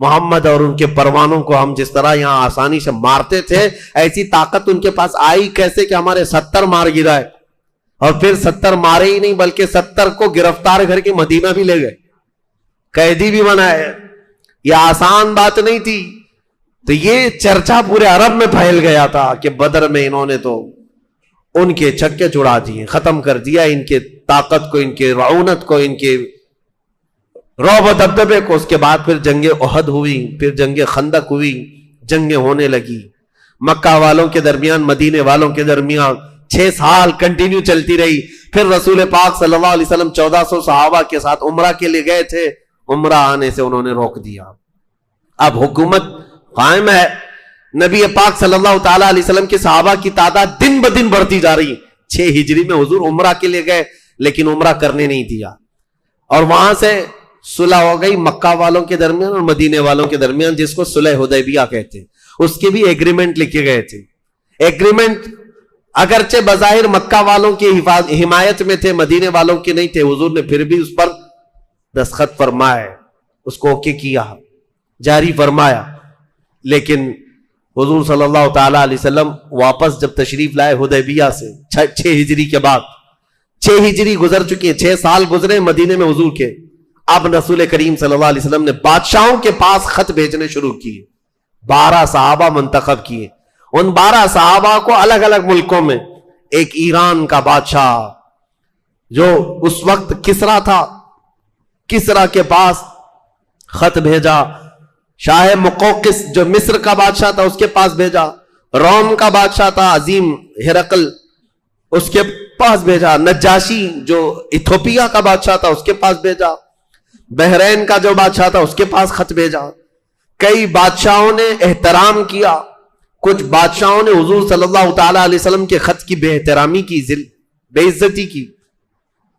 محمد اور ان کے پروانوں کو ہم جس طرح یہاں آسانی سے مارتے تھے ایسی طاقت ان کے پاس آئی کیسے کہ ہمارے 70 مار گرائے. اور پھر 70 مارے ہی نہیں بلکہ 70 کو گرفتار کر کے مدینہ بھی لے گئے, قیدی بھی بنائے. یہ آسان بات نہیں تھی. تو یہ چرچا پورے عرب میں پھیل گیا تھا کہ بدر میں انہوں نے تو ان کے چھکے چھڑا دیے, ختم کر دیا ان کے طاقت کو, ان کے رعونت کو, ان کے رعب و دبدبے کو. اس کے بعد پھر جنگ احد ہوئی, پھر جنگ خندق ہوئی, جنگیں ہونے لگی مکہ والوں کے درمیان, مدینے والوں کے درمیان. 6 سال کنٹینیو چلتی رہی. پھر رسول پاک صلی اللہ علیہ وسلم 1400 صحابہ کے ساتھ عمرہ کے لیے گئے تھے, عمرہ آنے سے انہوں نے روک دیا. اب حکومت قائم ہے. نبی پاک صلی اللہ تعالی علیہ وسلم کے صحابہ کی تعداد دن بدن بڑھتی جا رہی. 6 ہجری میں حضور عمرہ کے لیے گئے لیکن عمرہ کرنے نہیں دیا, اور وہاں سے صلح ہو گئی مکہ والوں کے درمیان اور مدینے والوں کے درمیان, جس کو صلح حدیبیہ کہتے ہیں. اس کے بھی ایگریمنٹ لکھے گئے تھے. ایگریمنٹ اگرچہ بظاہر مکہ والوں کی حمایت میں تھے, مدینے والوں کے نہیں تھے. حضور نے پھر بھی اس پر دستخط فرمائے, اس کو اوکے کیا, جاری فرمایا. لیکن حضور صلی اللہ تعالی علیہ وسلم واپس جب تشریف لائے حدیبیہ سے 6 ہجری کے بعد، 6 ہجری گزر چکی ہے، 6 سال گزرے مدینے میں حضور کے. اب رسول کریم صلی اللہ علیہ وسلم نے بادشاہوں کے پاس خط بھیجنے شروع کیے. 12 صحابہ منتخب کیے. ان 12 صحابہ کو الگ الگ ملکوں میں، ایک ایران کا بادشاہ جو اس وقت کسرا تھا، کسرا کے پاس خط بھیجا. شاہ مقوقس جو مصر کا بادشاہ تھا اس کے پاس بھیجا. روم کا بادشاہ تھا عظیم ہرقل، اس کے پاس بھیجا. نجاشی جو ایتھوپیا کا بادشاہ تھا اس کے پاس بھیجا. بحرین کا جو بادشاہ تھا اس کے پاس خط بھیجا. کئی بادشاہوں نے احترام کیا، کچھ بادشاہوں نے حضور صلی اللہ تعالی علیہ وسلم کے خط کی بے احترامی کی، بے عزتی کی.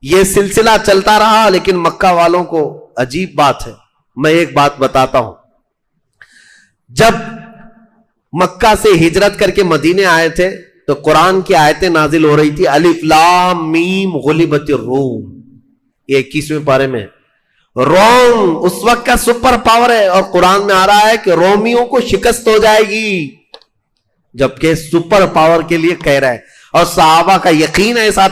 یہ سلسلہ چلتا رہا. لیکن مکہ والوں کو عجیب بات ہے، میں ایک بات بتاتا ہوں. جب مکہ سے ہجرت کر کے مدینے آئے تھے تو قرآن کی آیتیں نازل ہو رہی تھی. الف لام میم غلبت الروم، یہ 21ویں پارے میں. روم اس وقت کا سپر پاور ہے اور قرآن میں آ رہا ہے کہ رومیوں کو شکست ہو جائے گی، جبکہ سپر پاور کے لیے کہہ رہا ہے. اور صحابہ کا یقین ایسا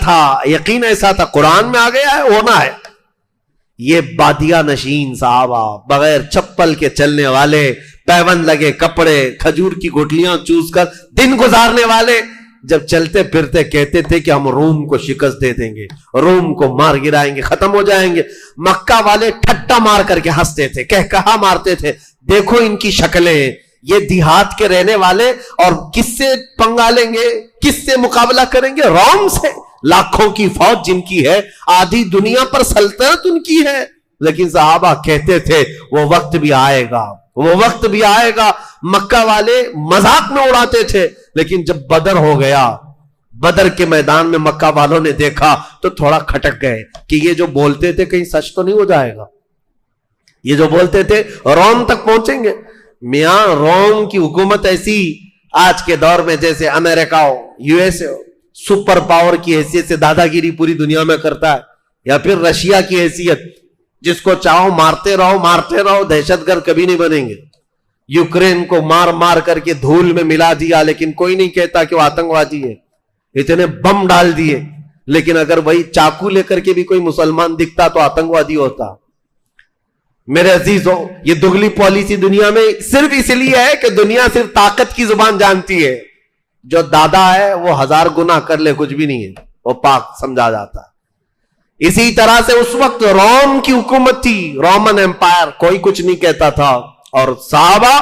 تھا، قرآن میں آ گیا ہے، ہونا ہے. یہ بادیہ نشین صحابہ، بغیر چپل کے چلنے والے، پیوند لگے کپڑے، کھجور کی گٹلیاں چوس کر دن گزارنے والے، جب چلتے پھرتے کہتے تھے کہ ہم روم کو شکست دے دیں گے، روم کو مار گرائیں گے، ختم ہو جائیں گے. مکہ والے ٹھٹا مار کر کے ہنستے تھے، کہا مارتے تھے، دیکھو ان کی شکلیں، یہ دیہات کے رہنے والے، اور کس سے پنگا لیں گے، کس سے مقابلہ کریں گے؟ روم سے. لاکھوں کی فوج جن کی ہے، آدھی دنیا پر سلطنت ان کی ہے. لیکن صحابہ کہتے تھے وہ وقت بھی آئے گا، وہ وقت بھی آئے گا. مکہ والے مذاق میں اڑاتے تھے. لیکن جب بدر ہو گیا، بدر کے میدان میں مکہ والوں نے دیکھا تو تھوڑا کھٹک گئے کہ یہ جو بولتے تھے کہیں سچ تو نہیں ہو جائے گا. یہ جو بولتے تھے روم تک پہنچیں گے. میاں روم کی حکومت ایسی آج کے دور میں جیسے امریکہ ہو، یو ایس اے ہو، سپر پاور کی حیثیت سے دادا گیری پوری دنیا میں کرتا ہے، یا پھر رشیا کی حیثیت، جس کو چاہو مارتے رہو، دہشت گرد کبھی نہیں بنیں گے. یوکرین کو مار کر کے دھول میں ملا دیا، لیکن کوئی نہیں کہتا کہ وہ آتنکوادی ہے. اتنے بم ڈال دیے، لیکن اگر وہی چاقو لے کر کے بھی کوئی مسلمان دکھتا تو آتنکوادی ہوتا. میرے عزیزوں، یہ دگلی پالیسی دنیا میں صرف اس لیے ہے کہ دنیا صرف طاقت کی زبان جانتی ہے. جو دادا ہے وہ 1000 گنا کر لے کچھ بھی نہیں ہے، وہ پاک سمجھا جاتا ہے. اسی طرح سے اس وقت روم کی حکومت تھی، رومن امپائر، کوئی کچھ نہیں کہتا تھا. اور صحابہ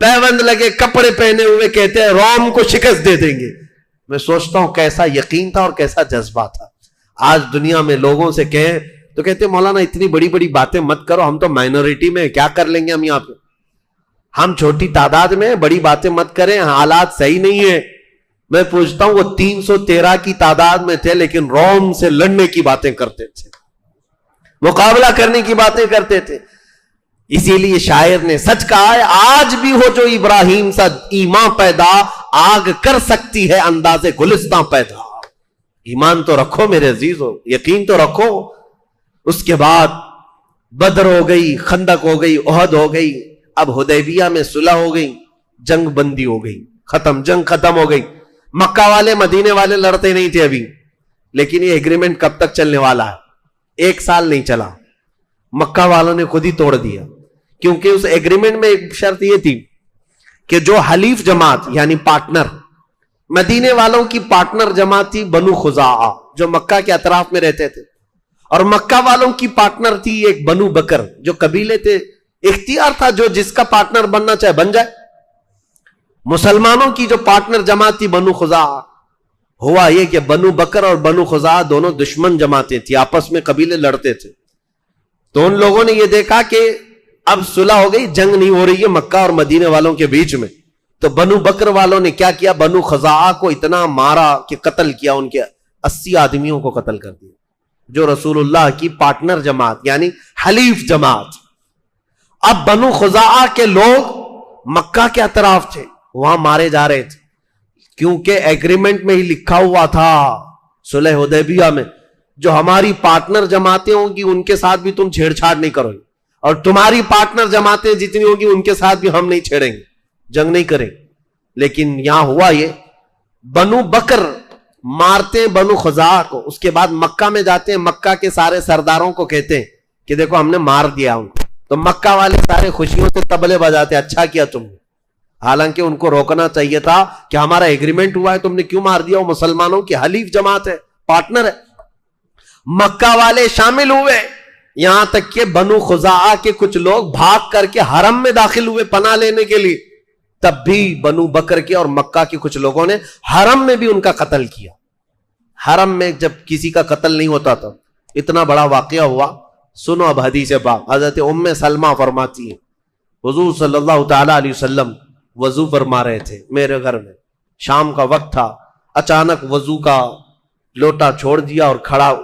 پیوند لگے کپڑے پہنے ہوئے کہتے ہیں روم کو شکست دے دیں گے. میں سوچتا ہوں کیسا یقین تھا اور کیسا جذبہ تھا. آج دنیا میں لوگوں سے کہیں تو کہتے ہیں مولانا اتنی بڑی بڑی باتیں مت کرو، ہم تو مائنورٹی میں کیا کر لیں گے، ہم یہاں پہ ہم چھوٹی تعداد میں، بڑی باتیں مت کریں، حالات صحیح نہیں ہے. میں پوچھتا ہوں وہ 313 کی تعداد میں تھے لیکن روم سے لڑنے کی باتیں کرتے تھے، مقابلہ کرنے کی باتیں کرتے تھے. اسی لیے شاعر نے سچ کہا ہے، آج بھی ہو جو ابراہیم سا ایمان پیدا، آگ کر سکتی ہے انداز گلستان پیدا. ایمان تو رکھو میرے عزیزو، یقین تو رکھو. اس کے بعد بدر ہو گئی، خندق ہو گئی، احد ہو گئی. اب حدیبیہ میں صلح ہو گئی، جنگ بندی ہو گئی، جنگ ختم ہو گئی. مکہ والے مدینے والے لڑتے نہیں تھے ابھی، لیکن یہ ایگریمنٹ کب تک چلنے والا ہے؟ 1 سال نہیں چلا، مکہ والوں نے خود ہی توڑ دیا. کیونکہ اس ایگریمنٹ میں ایک شرط یہ تھی کہ جو حلیف جماعت یعنی پارٹنر، مدینے والوں کی پارٹنر جماعت تھی بنو خزاعہ جو مکہ کے اطراف میں رہتے تھے، اور مکہ والوں کی پارٹنر تھی ایک بنو بکر جو قبیلے تھے. اختیار تھا جو جس کا پارٹنر بننا چاہے بن جائے. مسلمانوں کی جو پارٹنر جماعت تھی بنو خزاعہ. ہوا یہ کہ بنو بکر اور بنو خزاعہ دونوں دشمن جماعتیں تھی، آپس میں قبیلے لڑتے تھے. تو ان لوگوں نے یہ دیکھا کہ اب صلح ہو گئی، جنگ نہیں ہو رہی ہے مکہ اور مدینے والوں کے بیچ میں. تو بنو بکر والوں نے کیا کیا، بنو خزاعہ کو اتنا مارا کہ قتل کیا، ان کے 80 آدمیوں کو قتل کر دیا، جو رسول اللہ کی پارٹنر جماعت یعنی حلیف جماعت. اب بنو خزاعہ کے لوگ مکہ کے اطراف تھے، وہاں مارے جا رہے تھے، کیونکہ ایگریمنٹ میں ہی لکھا ہوا تھا صلح حدیبیہ میں، جو ہماری پارٹنر جماعتیں ہوں گی ان کے ساتھ بھی تم چھیڑ چھاڑ نہیں کرو گے، اور تمہاری پارٹنر جماعتیں جتنی ہوگی ان کے ساتھ بھی ہم نہیں چھیڑیں گے، جنگ نہیں کریں. لیکن یہاں ہوا یہ، بنو بکر مارتے ہیں بنو خزاعہ کو، اس کے بعد مکہ میں جاتے ہیں، مکہ کے سارے سرداروں کو کہتے ہیں کہ دیکھو ہم نے مار دیا ان کو، تو مکہ والے سارے خوشیوں سے تبلے بجاتے ہیں، اچھا کیا تم نے، حالانکہ ان کو روکنا چاہیے تھا کہ ہمارا ایگریمنٹ ہوا ہے، تم نے کیوں مار دیا، وہ مسلمانوں کی حلیف جماعت ہے، پارٹنر ہے۔ مکہ والے شامل ہوئے، یہاں تک کہ بنو خزاعہ کے کچھ لوگ بھاگ کر کے حرم میں داخل ہوئے پناہ لینے کے لیے، تب بھی بنو بکر کے اور مکہ کے کچھ لوگوں نے حرم میں بھی ان کا قتل کیا۔ حرم میں جب کسی کا قتل نہیں ہوتا تھا، اتنا بڑا واقعہ ہوا، سنو اب حدیث پاک۔ حضرت ام سلمہ فرماتی ہیں حضور صلی اللہ تعالی علیہ وسلم وضو فرما رہے تھے میرے گھر میں، شام کا وقت تھا، اچانک وضو کا لوٹا چھوڑ دیا اور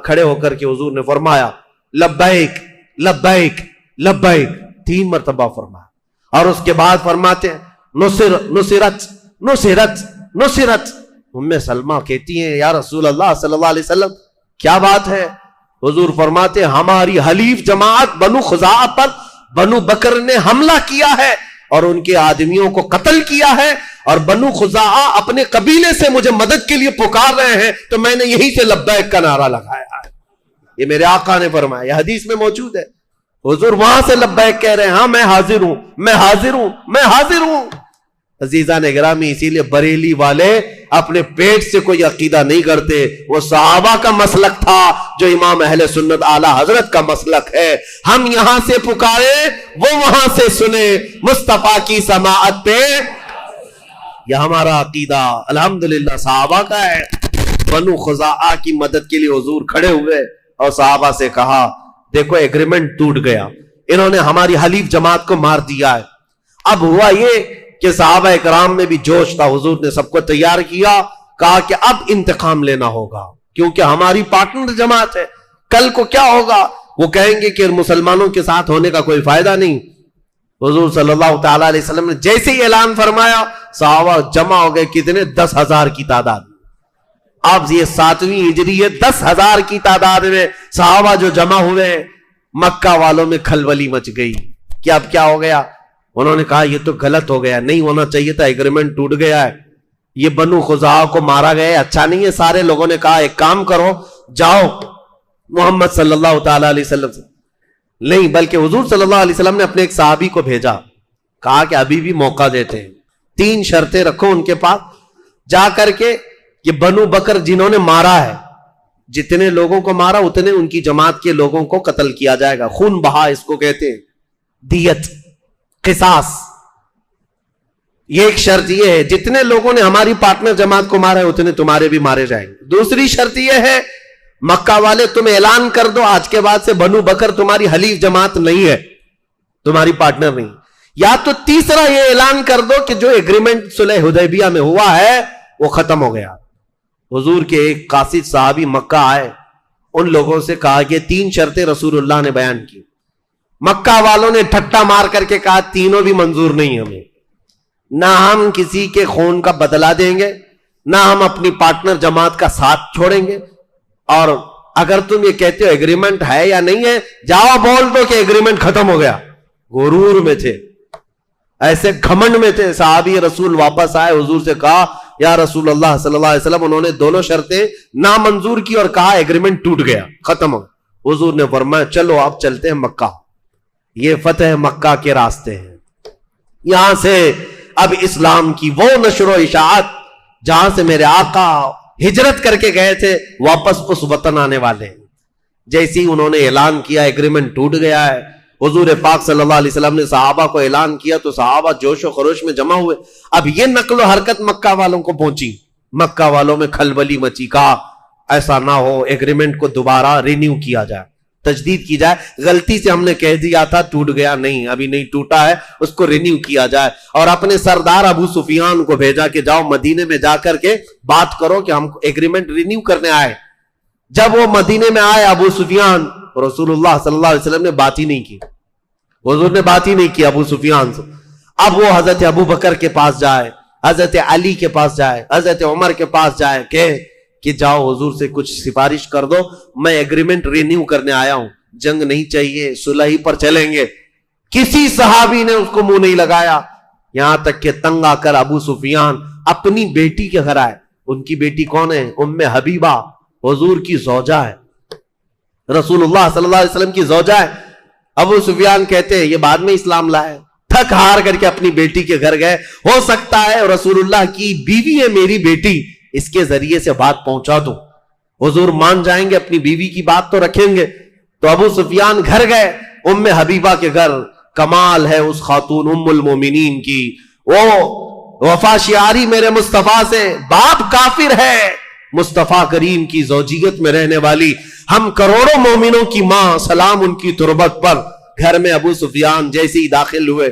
کھڑے ہو کر کے حضور نے فرمایا لبیک لبیک لبیک، 3 مرتبہ فرمایا، اور اس کے بعد فرماتے ہیں نصرت نصرت نصرت۔ ام سلمہ کہتی ہیں یا رسول اللہ صلی اللہ علیہ وسلم کیا بات ہے؟ حضور فرماتے ہیں ہماری حلیف جماعت بنو خزاعہ پر بنو بکر نے حملہ کیا ہے اور ان کے آدمیوں کو قتل کیا ہے، اور بنو خزاعہ اپنے قبیلے سے مجھے مدد کے لیے پکار رہے ہیں، تو میں نے یہی سے لبیک کا نعرہ لگایا ہے۔ یہ میرے آقا نے فرمایا، یہ حدیث میں موجود ہے، حضور وہاں سے لبیک کہہ رہے ہیں، ہاں میں حاضر ہوں میں حاضر ہوں میں حاضر ہوں۔ عزیزان گرامی، اسی لیے بریلی والے اپنے پیٹ سے کوئی عقیدہ نہیں کرتے، وہ صحابہ کا مسلک تھا جو امام اہل سنت اعلی حضرت کا مسلک ہے۔ ہم یہاں سے پکارے، وہ وہاں سے سنے، مصطفیٰ کی سماعت پہ، یہ ہمارا عقیدہ الحمدللہ صحابہ کا ہے۔ بنو خزاعہ کی مدد کے لیے حضور کھڑے ہوئے اور صحابہ سے کہا دیکھو ایگریمنٹ ٹوٹ گیا، انہوں نے ہماری حلیف جماعت کو مار دیا ہے۔ اب ہوا یہ کہ صحابہ اکرام میں بھی جوش تھا، حضور نے سب کو تیار کیا، کہا کہ اب انتقام لینا ہوگا کیونکہ ہماری پارٹنر جماعت ہے، کل کو کیا ہوگا، وہ کہیں گے کہ مسلمانوں کے ساتھ ہونے کا کوئی فائدہ نہیں۔ حضور صلی اللہ تعالی علیہ وسلم نے جیسے ہی اعلان فرمایا، صحابہ جمع ہو گئے، کتنے؟ 10,000 کی تعداد۔ اب یہ 7ویں ہجری ہے، 10,000 کی تعداد میں صحابہ جو جمع ہوئے، مکہ والوں میں کھلبلی مچ گئی کہ اب کیا ہو گیا۔ انہوں نے کہا یہ تو غلط ہو گیا، نہیں ہونا چاہیے تھا، ایگریمنٹ ٹوٹ گیا ہے، یہ بنو خزاعہ کو مارا گیا ہے، اچھا نہیں ہے۔ سارے لوگوں نے کہا ایک کام کرو، جاؤ محمد صلی اللہ تعالی علیہ وسلم سے، نہیں بلکہ حضور صلی اللہ علیہ وسلم نے اپنے ایک صحابی کو بھیجا، کہا کہ ابھی بھی موقع دیتے ہیں، 3 شرطیں رکھو ان کے پاس، جا کر کے یہ بنو بکر جنہوں نے مارا ہے، جتنے لوگوں کو مارا اتنے ان کی جماعت کے لوگوں کو قتل کیا جائے گا، خون بہا اس کو کہتے ہیں، دیت، قصاص۔ یہ ایک شرط یہ ہے جتنے لوگوں نے ہماری پارٹنر جماعت کو مارا ہے اتنے تمہارے بھی مارے جائیں گے۔ دوسری شرط یہ ہے مکہ والے تم اعلان کر دو آج کے بعد سے بنو بکر تمہاری حلیف جماعت نہیں ہے، تمہاری پارٹنر نہیں، یا تو تیسرا یہ اعلان کر دو کہ جو ایگریمنٹ صلح حدیبیہ میں ہوا ہے وہ ختم ہو گیا۔ حضور کے ایک قاصد صحابی مکہ آئے، ان لوگوں سے کہا کہ 3 شرطیں رسول اللہ نے بیان کی، مکہ والوں نے ٹھٹا مار کر کے کہا تینوں بھی منظور نہیں ہمیں، نہ ہم کسی کے خون کا بدلہ دیں گے، نہ ہم اپنی پارٹنر جماعت کا ساتھ چھوڑیں گے، اور اگر تم یہ کہتے ہو ایگریمنٹ ہے یا نہیں ہے، جاؤ بول دو کہ ایگریمنٹ ختم ہو گیا۔ غرور میں تھے، ایسے گھمنڈ میں تھے۔ صحابی رسول واپس آئے، حضور سے کہا یا رسول اللہ صلی اللہ علیہ وسلم انہوں نے دونوں شرطیں نامنظور کی اور کہا ایگریمنٹ ٹوٹ گیا، ختم ہو گیا۔ حضور نے فرمایا چلو اب چلتے ہیں مکہ، یہ فتح مکہ کے راستے ہیں، یہاں سے اب اسلام کی وہ نشر و اشاعت جہاں سے میرے آقا ہجرت کر کے گئے تھے واپس اس وطن آنے والے ہیں۔ جیسے ہی انہوں نے اعلان کیا ایگریمنٹ ٹوٹ گیا ہے، حضور پاک صلی اللہ علیہ وسلم نے صحابہ کو اعلان کیا تو صحابہ جوش و خروش میں جمع ہوئے۔ اب یہ نقل و حرکت مکہ والوں کو پہنچی، مکہ والوں میں کھلبلی مچی، کہا ایسا نہ ہو ایگریمنٹ کو دوبارہ رینیو کیا جائے، تجدید کی جائے، غلطی سے ہم نے کہہ دیا تھا ٹوٹ گیا، نہیں ابھی نہیں ٹوٹا ہے، اس کو رینیو کیا جائے۔ اور اپنے سردار ابو سفیان کو بھیجا کہ جاؤ مدینے میں جا کر کے بات کرو کہ ہم ایگریمنٹ رینیو کرنے آئے۔ جب وہ مدینے میں آئے ابو سفیان، رسول اللہ صلی اللہ علیہ وسلم نے بات ہی نہیں کی، حضور نے بات ہی نہیں کی ابو سفیان سے۔ اب وہ حضرت ابو بکر کے پاس جائے، حضرت علی کے پاس جائے، حضرت عمر کے پاس جائے کہ جاؤ حضور سے کچھ سفارش کر دو، میں ایگریمنٹ رینیو کرنے آیا ہوں، جنگ نہیں چاہیے، صلح ہی پر چلیں گے۔ کسی صحابی نے اس کو منہ نہیں لگایا، یہاں تک کہ تنگ آ کر ابو سفیان اپنی بیٹی کے گھر آئے. ان کی بیٹی کون ہے؟ ام حبیبہ، حضور کی زوجہ ہے، رسول اللہ صلی اللہ علیہ وسلم کی زوجہ ہے. ابو سفیان کہتے ہیں یہ بعد میں اسلام لائے. تھک ہار کر کے اپنی بیٹی کے گھر گئے. ہو سکتا ہے رسول اللہ کی بیوی ہے میری بیٹی، اس کے ذریعے سے بات پہنچا دوں، حضور مان جائیں گے، اپنی بیوی کی بات تو رکھیں گے. تو ابو سفیان گھر گئے ام حبیبہ کے گھر. کمال ہے اس خاتون ام المومنین کی، وہ وفا شعاری میرے مصطفیٰ سے. باپ کافر ہے، مصطفیٰ کریم کی زوجیت میں رہنے والی ہم کروڑوں مومنوں کی ماں، سلام ان کی تربت پر. گھر میں ابو سفیان جیسے ہی داخل ہوئے،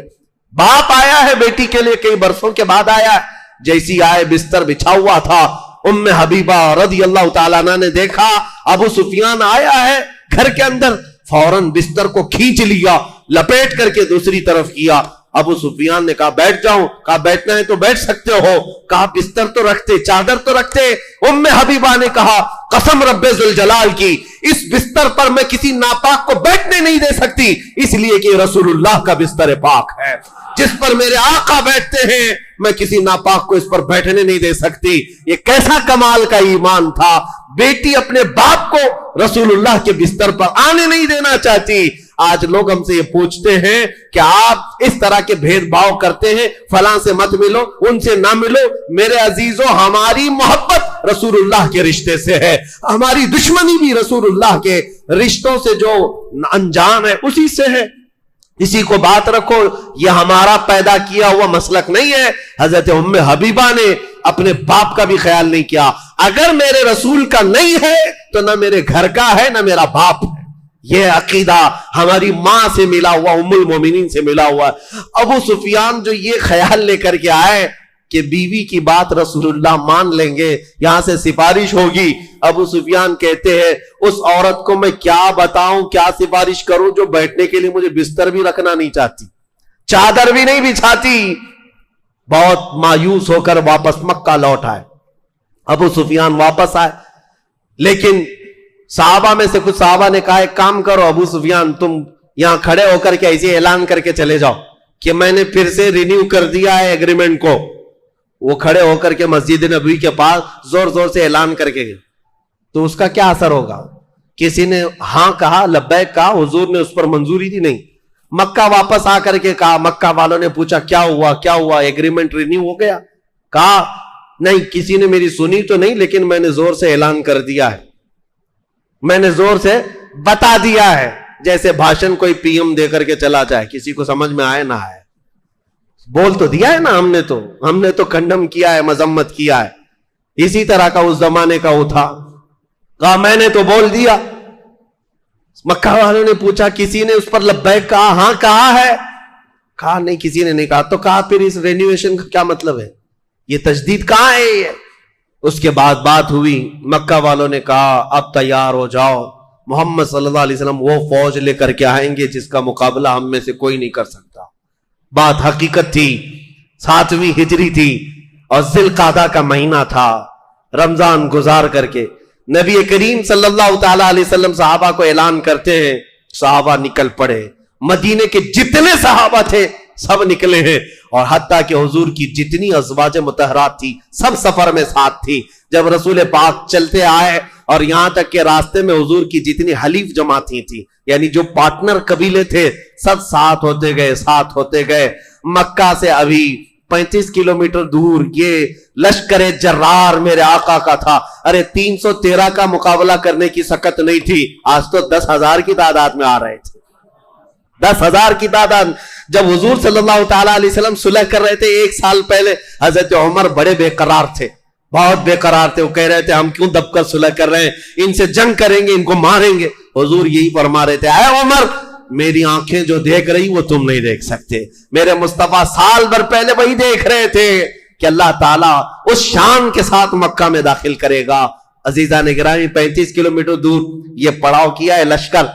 باپ آیا ہے بیٹی کے لیے، کئی برسوں کے بعد آیا ہے. جیسی آئے بستر بچھا ہوا تھا. ام حبیبہ رضی اللہ تعالیٰ عنہ نے دیکھا ابو سفیان آیا ہے گھر کے اندر، فوراً بستر کو کھینچ لیا، لپیٹ کر کے دوسری طرف کیا. ابو سفیان نے کہا بیٹھ جاؤں. کہا بیٹھنا ہے تو بیٹھ سکتے ہو. کہا بستر تو رکھتے، چادر تو رکھتے. ام حبیبہ نے کہا قسم رب ذوالجلال کی، اس بستر پر میں کسی ناپاک کو بیٹھنے نہیں دے سکتی، اس لیے کہ رسول اللہ کا بستر پاک ہے. جس پر میرے آقا بیٹھتے ہیں میں کسی ناپاک کو اس پر بیٹھنے نہیں دے سکتی. یہ کیسا کمال کا ایمان تھا. بیٹی اپنے باپ کو رسول اللہ کے بستر پر آنے نہیں دینا چاہتی. آج لوگ ہم سے یہ پوچھتے ہیں کہ آپ اس طرح کے بھید بھاؤ کرتے ہیں، فلاں سے مت ملو، ان سے نہ ملو. میرے عزیزوں، ہماری محبت رسول اللہ کے رشتے سے ہے، ہماری دشمنی بھی رسول اللہ کے رشتوں سے جو انجام ہے اسی سے ہے. اسی کو بات رکھو. یہ ہمارا پیدا کیا ہوا مسلک نہیں ہے. حضرت ام حبیبہ نے اپنے باپ کا بھی خیال نہیں کیا. اگر میرے رسول کا نہیں ہے تو نہ میرے گھر کا ہے نہ میرا باپ ہے. یہ عقیدہ ہماری ماں سے ملا ہوا، ام المومنین سے ملا ہوا. ابو سفیان جو یہ خیال لے کر کے آئے کہ بیوی کی بات رسول اللہ مان لیں گے، یہاں سے سفارش ہوگی. ابو سفیان کہتے ہیں اس عورت کو میں کیا بتاؤں، کیا سفارش کروں جو بیٹھنے کے لیے مجھے بستر بھی رکھنا نہیں چاہتی، چادر بھی نہیں بچھاتی. بہت مایوس ہو کر واپس مکہ لوٹ آئے. ابو سفیان واپس آئے، لیکن صحابہ میں سے کچھ صحابہ نے کہا ایک کام کرو ابو سفیان، تم یہاں کھڑے ہو کر کے ایسے اعلان کر کے چلے جاؤ کہ میں نے پھر سے رینیو کر دیا ہے ایگریمنٹ کو. وہ کھڑے ہو کر کے مسجد نبوی کے پاس زور زور سے اعلان کر کے گئے. تو اس کا کیا اثر ہوگا؟ کسی نے ہاں کہا، لبیک کہا، حضور نے اس پر منظوری دی نہیں. مکہ واپس آ کر کے کہا، مکہ والوں نے پوچھا کیا ہوا کیا ہوا، ایگریمنٹ رینیو ہو گیا؟ کہا نہیں، کسی نے میری سنی تو نہیں، لیکن میں نے زور سے اعلان کر دیا ہے، میں نے زور سے بتا دیا ہے. جیسے بھاشن کوئی پی ایم دے کر کے چلا جائے، کسی کو سمجھ میں آئے نہ آئے، بول تو دیا ہے نا ہم نے تو کنڈم کیا ہے، مذمت کیا ہے. اسی طرح کا اس زمانے کا وہ تھا. کہا میں نے تو بول دیا. مکہ والوں نے پوچھا کسی نے اس پر لبیک کہا؟ ہاں کہا ہے. کہا نہیں کسی نے نہیں کہا. تو کہا پھر اس رینیویشن کا کیا مطلب ہے، یہ تجدید کہاں ہے یہ؟ اس کے بعد بات ہوئی، مکہ والوں نے کہا اب تیار ہو جاؤ، محمد صلی اللہ علیہ وسلم وہ فوج لے کر کے آئیں گے جس کا مقابلہ ہم میں سے کوئی نہیں کر سکتا. بات حقیقت تھی. 7ویں ہجری تھی اور ذی القعدہ کا مہینہ تھا. رمضان گزار کر کے نبی کریم صلی اللہ تعالی علیہ وسلم صحابہ کو اعلان کرتے ہیں. صحابہ نکل پڑے. مدینے کے جتنے صحابہ تھے سب نکلے ہیں، اور حتیٰ کہ حضور کی جتنی ازواج مطہرات تھی سب سفر میں ساتھ تھی. جب رسول پاک چلتے آئے اور یہاں تک کہ راستے میں حضور کی جتنی حلیف جماعتیں تھی، یعنی جو پارٹنر قبیلے تھے، سب ساتھ ہوتے گئے. مکہ سے ابھی 35 کلومیٹر دور یہ لشکر جرار میرے آقا کا تھا. ارے 313 کا مقابلہ کرنے کی سکت نہیں تھی. آج تو 10,000 کی تعداد میں آ رہے تھے. 10,000 کی تعداد. جب حضور صلی اللہ تعالی علیہ وسلم صلح کر رہے تھے 1 سال پہلے، حضرت عمر بڑے بے قرار تھے، بہت بے قرار تھے. وہ کہہ رہے تھے ہم کیوں دب کر صلح کر رہے ہیں، ان سے جنگ کریں گے، ان کو ماریں گے. حضور یہی فرما رہے تھے اے عمر، میری آنکھیں جو دیکھ رہی وہ تم نہیں دیکھ سکتے. میرے مصطفیٰ سال بھر پہلے وہی دیکھ رہے تھے کہ اللہ تعالیٰ اس شان کے ساتھ مکہ میں داخل کرے گا. عزیزان گرامی، 35 کلومیٹر دور یہ پڑاؤ کیا ہے لشکر.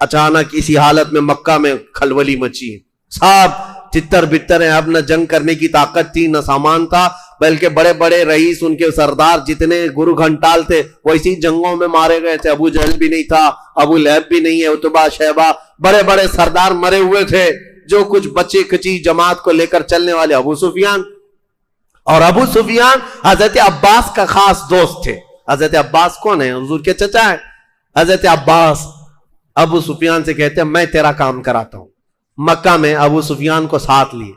اچانک اسی حالت میں مکہ میں کھلبلی مچی. صاحب تتر بتر ہیں. اب نہ جنگ کرنے کی طاقت تھی نہ سامان تھا، بلکہ بڑے بڑے رئیس، ان کے سردار جتنے گرو گھنٹال تھے وہ اسی جنگوں میں مارے گئے تھے. ابو جہل بھی نہیں تھا، ابو لہب بھی نہیں ہے، عتبہ شیبہ، بڑے بڑے سردار مرے ہوئے تھے. جو کچھ بچے کچی جماعت کو لے کر چلنے والے ابو سفیان. اور ابو سفیان حضرت عباس کا خاص دوست تھے. حضرت عباس کون ہے؟ حضور کے چچا ہیں. حضرت عباس ابو سفیان سے کہتے ہیں میں تیرا کام کراتا ہوں. مکہ میں ابو سفیان کو ساتھ لیے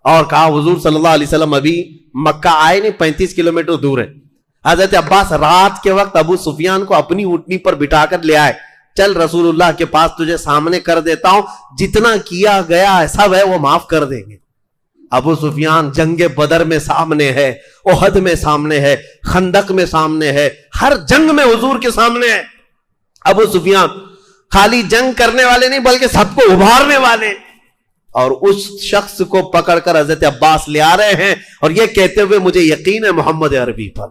اور کہا حضور صلی اللہ علیہ وسلم ابھی مکہ آئے نہیں، 35 کلومیٹر دور ہے. حضرت عباس رات کے وقت ابو سفیان کو اپنی اونٹنی پر بٹھا کر لے آئے. چل رسول اللہ کے پاس تجھے سامنے کر دیتا ہوں، جتنا کیا گیا ہے سب ہے وہ معاف کر دیں گے. ابو سفیان جنگ بدر میں سامنے ہے، احد میں سامنے ہے، خندق میں سامنے ہے، ہر جنگ میں حضور کے سامنے ہے. ابو سفیان خالی جنگ کرنے والے نہیں بلکہ سب کو ابھارنے والے. اور اس شخص کو پکڑ کر حضرت عباس لے آ رہے ہیں اور یہ کہتے ہوئے مجھے یقین ہے محمد عربی پر،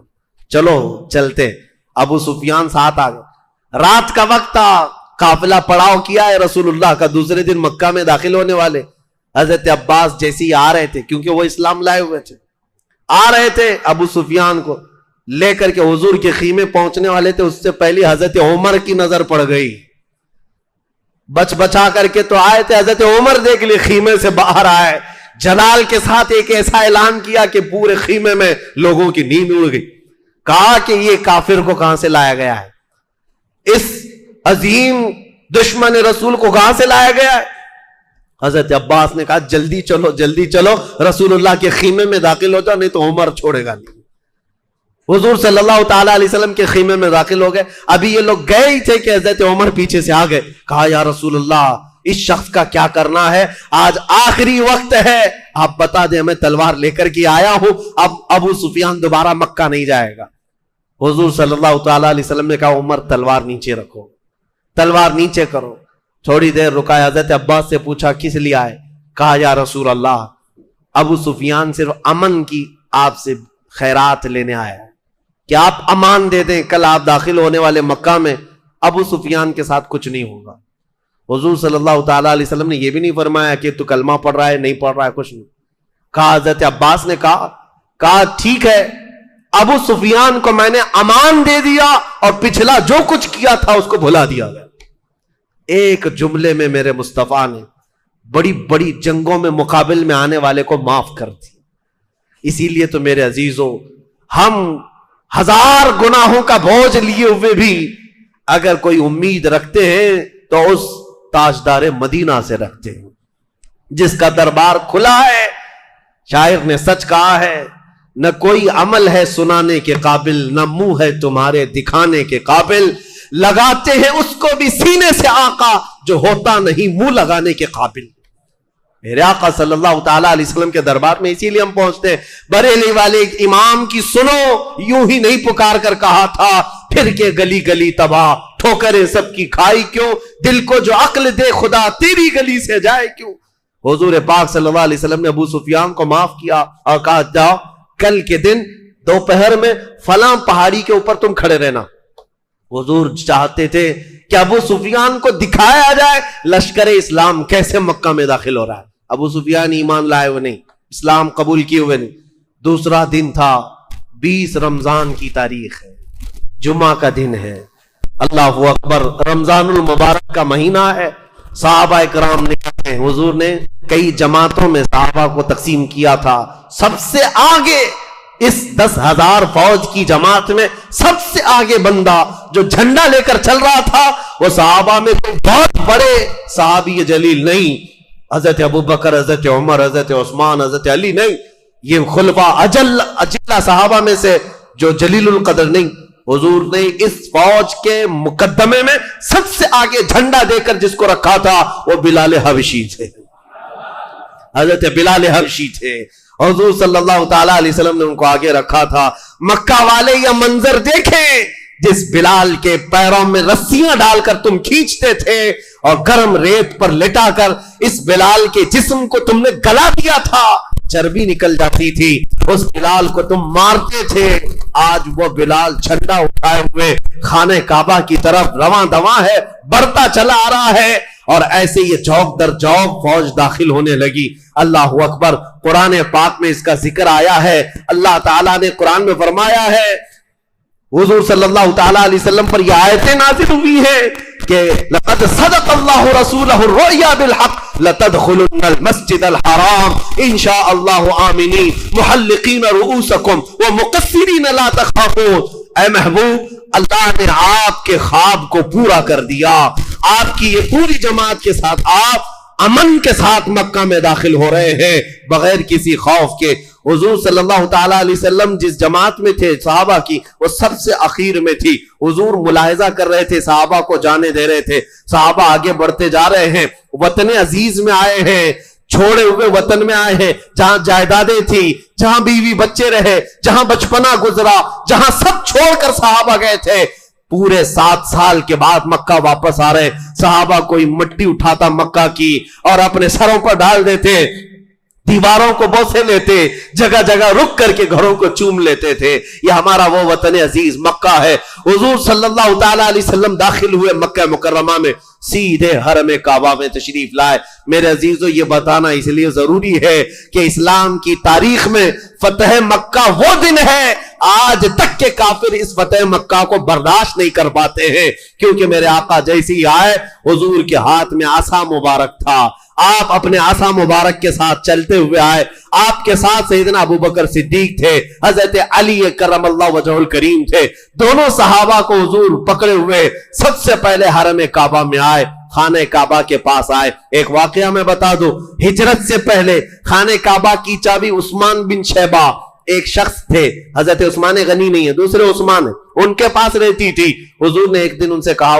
چلو چلتے. ابو سفیان ساتھ آ گئے. رات کا وقت تھا، قافلہ پڑاؤ کیا ہے رسول اللہ کا، دوسرے دن مکہ میں داخل ہونے والے. حضرت عباس جیسے ہی آ رہے تھے، کیونکہ وہ اسلام لائے ہوئے تھے، آ رہے تھے ابو سفیان کو لے کر کے حضور کے خیمے پہنچنے والے تھے، اس سے پہلے حضرت عمر کی نظر پڑ گئی. بچ بچا کر کے تو آئے تھے، حضرت عمر دیکھ لی خیمے سے باہر آئے، جلال کے ساتھ ایک ایسا اعلان کیا کہ پورے خیمے میں لوگوں کی نیند اڑ گئی. کہا کہ یہ کافر کو کہاں سے لایا گیا ہے، اس عظیم دشمن رسول کو کہاں سے لایا گیا ہے. حضرت عباس نے کہا جلدی چلو جلدی چلو، رسول اللہ کے خیمے میں داخل ہو جاؤ نہیں تو عمر چھوڑے گا نہیں. حضور صلی اللہ تعالی علیہ وسلم کے خیمے میں داخل ہو گئے. ابھی یہ لوگ گئے ہی تھے کہ حضرت عمر پیچھے سے آ گئے. کہا یا رسول اللہ اس شخص کا کیا کرنا ہے، آج آخری وقت ہے، آپ بتا دیں میں تلوار لے کر کے آیا ہوں، اب ابو سفیان دوبارہ مکہ نہیں جائے گا. حضور صلی اللہ تعالی علیہ وسلم نے کہا عمر تلوار نیچے رکھو، تلوار نیچے کرو. تھوڑی دیر رکا، حضرت عباس سے پوچھا کس لیے آئے. کہا یا رسول اللہ ابو سفیان صرف امن کی آپ سے خیرات لینے آیا ہے کہ آپ امان دے دیں، کل آپ داخل ہونے والے مکہ میں ابو سفیان کے ساتھ کچھ نہیں ہوگا. حضور صلی اللہ تعالی علیہ وسلم نے یہ بھی نہیں فرمایا کہ تو کلمہ پڑھ رہا ہے نہیں پڑھ رہا ہے، کچھ نہیں کہا. حضرت عباس نے کہا ٹھیک ہے، ابو سفیان کو میں نے امان دے دیا اور پچھلا جو کچھ کیا تھا اس کو بھلا دیا گیا. ایک جملے میں میرے مصطفیٰ نے بڑی بڑی جنگوں میں مقابل میں آنے والے کو معاف کر دی. اسی لیے تو میرے عزیزوں، ہم 1000 گناہوں کا بوجھ لیے ہوئے بھی اگر کوئی امید رکھتے ہیں تو اس تاجدار مدینہ سے رکھتے ہیں جس کا دربار کھلا ہے. شاعر نے سچ کہا ہے، نہ کوئی عمل ہے سنانے کے قابل، نہ منہ ہے تمہارے دکھانے کے قابل، لگاتے ہیں اس کو بھی سینے سے آقا جو ہوتا نہیں منہ لگانے کے قابل. میرے آقا صلی اللہ تعالی علیہ وسلم کے دربار میں اسی لیے ہم پہنچتے ہیں. بریلی والے امام کی سنو یوں ہی نہیں پکار کر کہا تھا، پھر کے گلی گلی تباہ ٹھوکریں سب کی کھائی کیوں، دل کو جو عقل دے خدا تیری گلی سے جائے کیوں. حضور پاک صلی اللہ علیہ وسلم نے ابو سفیان کو معاف کیا اور کہا جاؤ کل کے دن دوپہر میں فلاں پہاڑی کے اوپر تم کھڑے رہنا. حضور چاہتے تھے کہ ابو سفیان کو دکھایا جائے لشکر اسلام کیسے مکہ میں داخل ہو رہا ہے. ابو سفیان ایمان لائے ہوئے نہیں، اسلام قبول کیے ہوئے نہیں. دوسرا دن تھا، 20 رمضان کی تاریخ ہے، جمعہ کا دن ہے. اللہ اکبر، رمضان المبارک کا مہینہ ہے. صحابہ اکرام نے حضور نے کئی جماعتوں میں صحابہ کو تقسیم کیا تھا. سب سے آگے اس 10,000 فوج کی جماعت میں سب سے آگے بندہ جو جھنڈا لے کر چل رہا تھا وہ صحابہ میں کوئی بہت بڑے صحابی جلیل نہیں، حضرت ابو بکر، حضرت عمر، حضرت عثمان، حضرت علی نہیں، یہ خلفاء اجلہ صحابہ میں سے جو جلیل القدر نہیں. حضور نے اس فوج کے مقدمے میں سب سے آگے جھنڈا دے کر جس کو رکھا تھا وہ بلال حبشی تھے، حضرت بلال حبشی تھے. حضور صلی اللہ تعالی علیہ وسلم نے ان کو آگے رکھا تھا. مکہ والے یہ منظر دیکھیں جس بلال کے پیروں میں رسیاں ڈال کر تم کھینچتے تھے اور گرم ریت پر لٹا کر اس بلال کے جسم کو تم نے گلا دیا تھا، چربی نکل جاتی تھی، اس بلال کو تم مارتے تھے. آج وہ بلال جھنڈا اٹھائے ہوئے خانہ کعبہ کی طرف رواں دواں ہے، بڑھتا چلا آ رہا ہے. اور ایسے یہ چوک در چوک فوج داخل ہونے لگی. اللہ اکبر، قرآن پاک میں اس کا ذکر آیا ہے. اللہ تعالیٰ نے قرآن میں فرمایا ہے، حضور صلی اللہ تعالیٰ علیہ وسلم پر یہ آیتیں نازل ہوئی ہیں کہ لقد صدق اللہ رسولہ الرؤیا بالحق لتدخلن المسجد الحرام ان شاء اللہ آمنین محلقین رؤوسکم ومقصرین لا تخافون. اے محبوب، اللہ نے آپ کے خواب کو پورا کر دیا. آپ کی یہ پوری جماعت کے ساتھ آپ امن کے ساتھ مکہ میں داخل ہو رہے ہیں بغیر کسی خوف کے. حضور صلی اللہ تعالیٰ علیہ وسلم جس جماعت میں تھے صحابہ کی، وہ سب سے اخیر میں تھی. حضور ملاحظہ کر رہے تھے، صحابہ کو جانے دے رہے تھے. صحابہ آگے بڑھتے جا رہے ہیں، وطن عزیز میں آئے ہیں، چھوڑے ہوئے وطن میں آئے ہیں، جہاں جائیدادیں تھی، جہاں بیوی بچے رہے، جہاں بچپنا گزرا، جہاں سب چھوڑ کر صحابہ گئے تھے. پورے 7 سال کے بعد مکہ واپس آ رہے. صحابہ کوئی مٹی اٹھاتا مکہ کی اور اپنے سروں پر ڈال دیتے، دیواروں کو بوسے لیتے، جگہ جگہ رک کر کے گھروں کو چوم لیتے تھے. یہ ہمارا وہ وطن عزیز مکہ ہے. حضور صلی اللہ تعالیٰ علیہ وسلم داخل ہوئے مکہ مکرمہ میں، سیدھے حرم کعبہ میں تشریف لائے. میرے عزیزو، یہ بتانا اس لیے ضروری ہے کہ اسلام کی تاریخ میں فتح مکہ وہ دن ہے آج تک کے کافر اس فتح مکہ کو برداشت نہیں کر پاتے ہیں، کیونکہ میرے آقا جیسی آئے، حضور کے ہاتھ میں عصا مبارک تھا. آپ اپنے عصا مبارک کے ساتھ چلتے ہوئے آئے. آپ کے ساتھ سیدنا ابو بکر صدیق تھے، حضرت علی کرم اللہ وجہہ الکریم تھے. دونوں صحابہ کو حضور پکڑے ہوئے سب سے پہلے حرم کعبہ میں آئے، خانہ کعبہ کے پاس آئے. ایک واقعہ میں بتا دوں، ہجرت سے پہلے خانہ کعبہ کی چابی عثمان بن شیبہ ایک شخص تھے، حضرت عثمان غنی نہیں ہے، دوسرے عثمان ہیں، ان کے پاس رہتی تھی. حضور نے ایک دن ان سے کہا،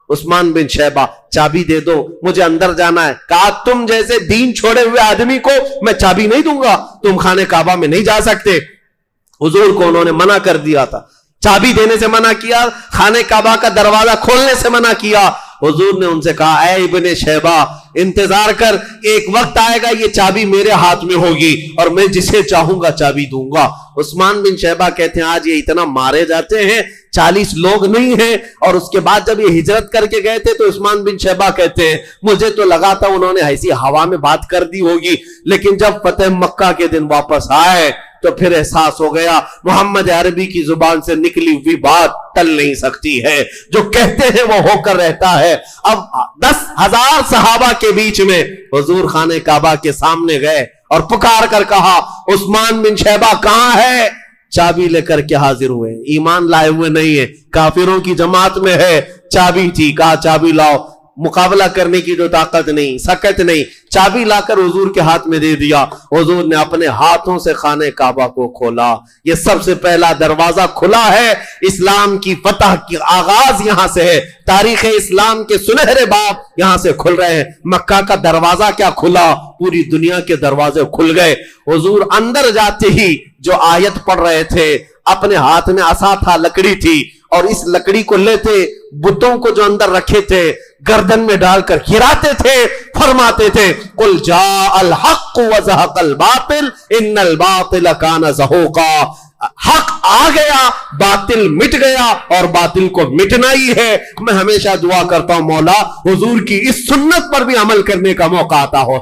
عثمان بن شیبہ چابی دے دو، مجھے اندر جانا ہے. کہا تم جیسے دین چھوڑے ہوئے آدمی کو میں چابی نہیں دوں گا، تم خانہ کعبہ میں نہیں جا سکتے. حضور کو انہوں نے منع کر دیا تھا، چابی دینے سے منع کیا، خانہ کعبہ کا دروازہ کھولنے سے منع کیا. حضور نے ان سے کہا، اے ابن شیبہ انتظار کر، ایک وقت آئے گا یہ چابی میرے ہاتھ میں ہوگی اور میں جسے چاہوں گا چابی دوں گا. عثمان بن شیبہ کہتے ہیں آج یہ اتنا مارے جاتے ہیں، 40 لوگ نہیں ہیں. اور اس کے بعد جب یہ ہجرت کر کے گئے تھے تو عثمان بن شیبہ کہتے ہیں مجھے تو لگا تھا انہوں نے ایسی ہوا میں بات کر دی ہوگی، لیکن جب فتح مکہ کے دن واپس آئے تو پھر احساس ہو گیا محمد عربی کی زبان سے نکلی ہوئی بات ٹل نہیں سکتی ہے، جو کہتے ہیں وہ ہو کر رہتا ہے. اب 10,000 صحابہ کے بیچ میں حضور خانہ کعبہ کے سامنے گئے اور پکار کر کہا، عثمان بن شیبہ کہاں ہے؟ چابی لے کر کے حاضر ہوئے. ایمان لائے ہوئے نہیں ہے، کافروں کی جماعت میں ہے. چابی تھی، کہا چابی لاؤ. مقابلہ کرنے کی جو طاقت نہیں، سکت نہیں، چابی لا کر حضور کے ہاتھ میں دے دیا. حضور نے اپنے ہاتھوں سے خانہ کعبہ کو کھولا. یہ سب سے پہلا دروازہ کھلا ہے. اسلام کی فتح کی آغاز یہاں سے ہے. تاریخ اسلام کے سنہرے باب یہاں سے کھل رہے ہیں. مکہ کا دروازہ کیا کھلا، پوری دنیا کے دروازے کھل گئے. حضور اندر جاتے ہی جو آیت پڑھ رہے تھے، اپنے ہاتھ میں عصا تھا، لکڑی تھی، اور اس لکڑی کو لیتے، بتوں کو جو اندر رکھے تھے گردن میں ڈال کر گراتے تھے، فرماتے تھے قل جاء الحق وزهق الباطل ان الباطل كان زهوقا. حق آ گیا، باطل مٹ گیا، اور باطل کو مٹنا ہی ہے. میں ہمیشہ دعا کرتا ہوں مولا حضور کی اس سنت پر بھی عمل کرنے کا موقع عطا ہو.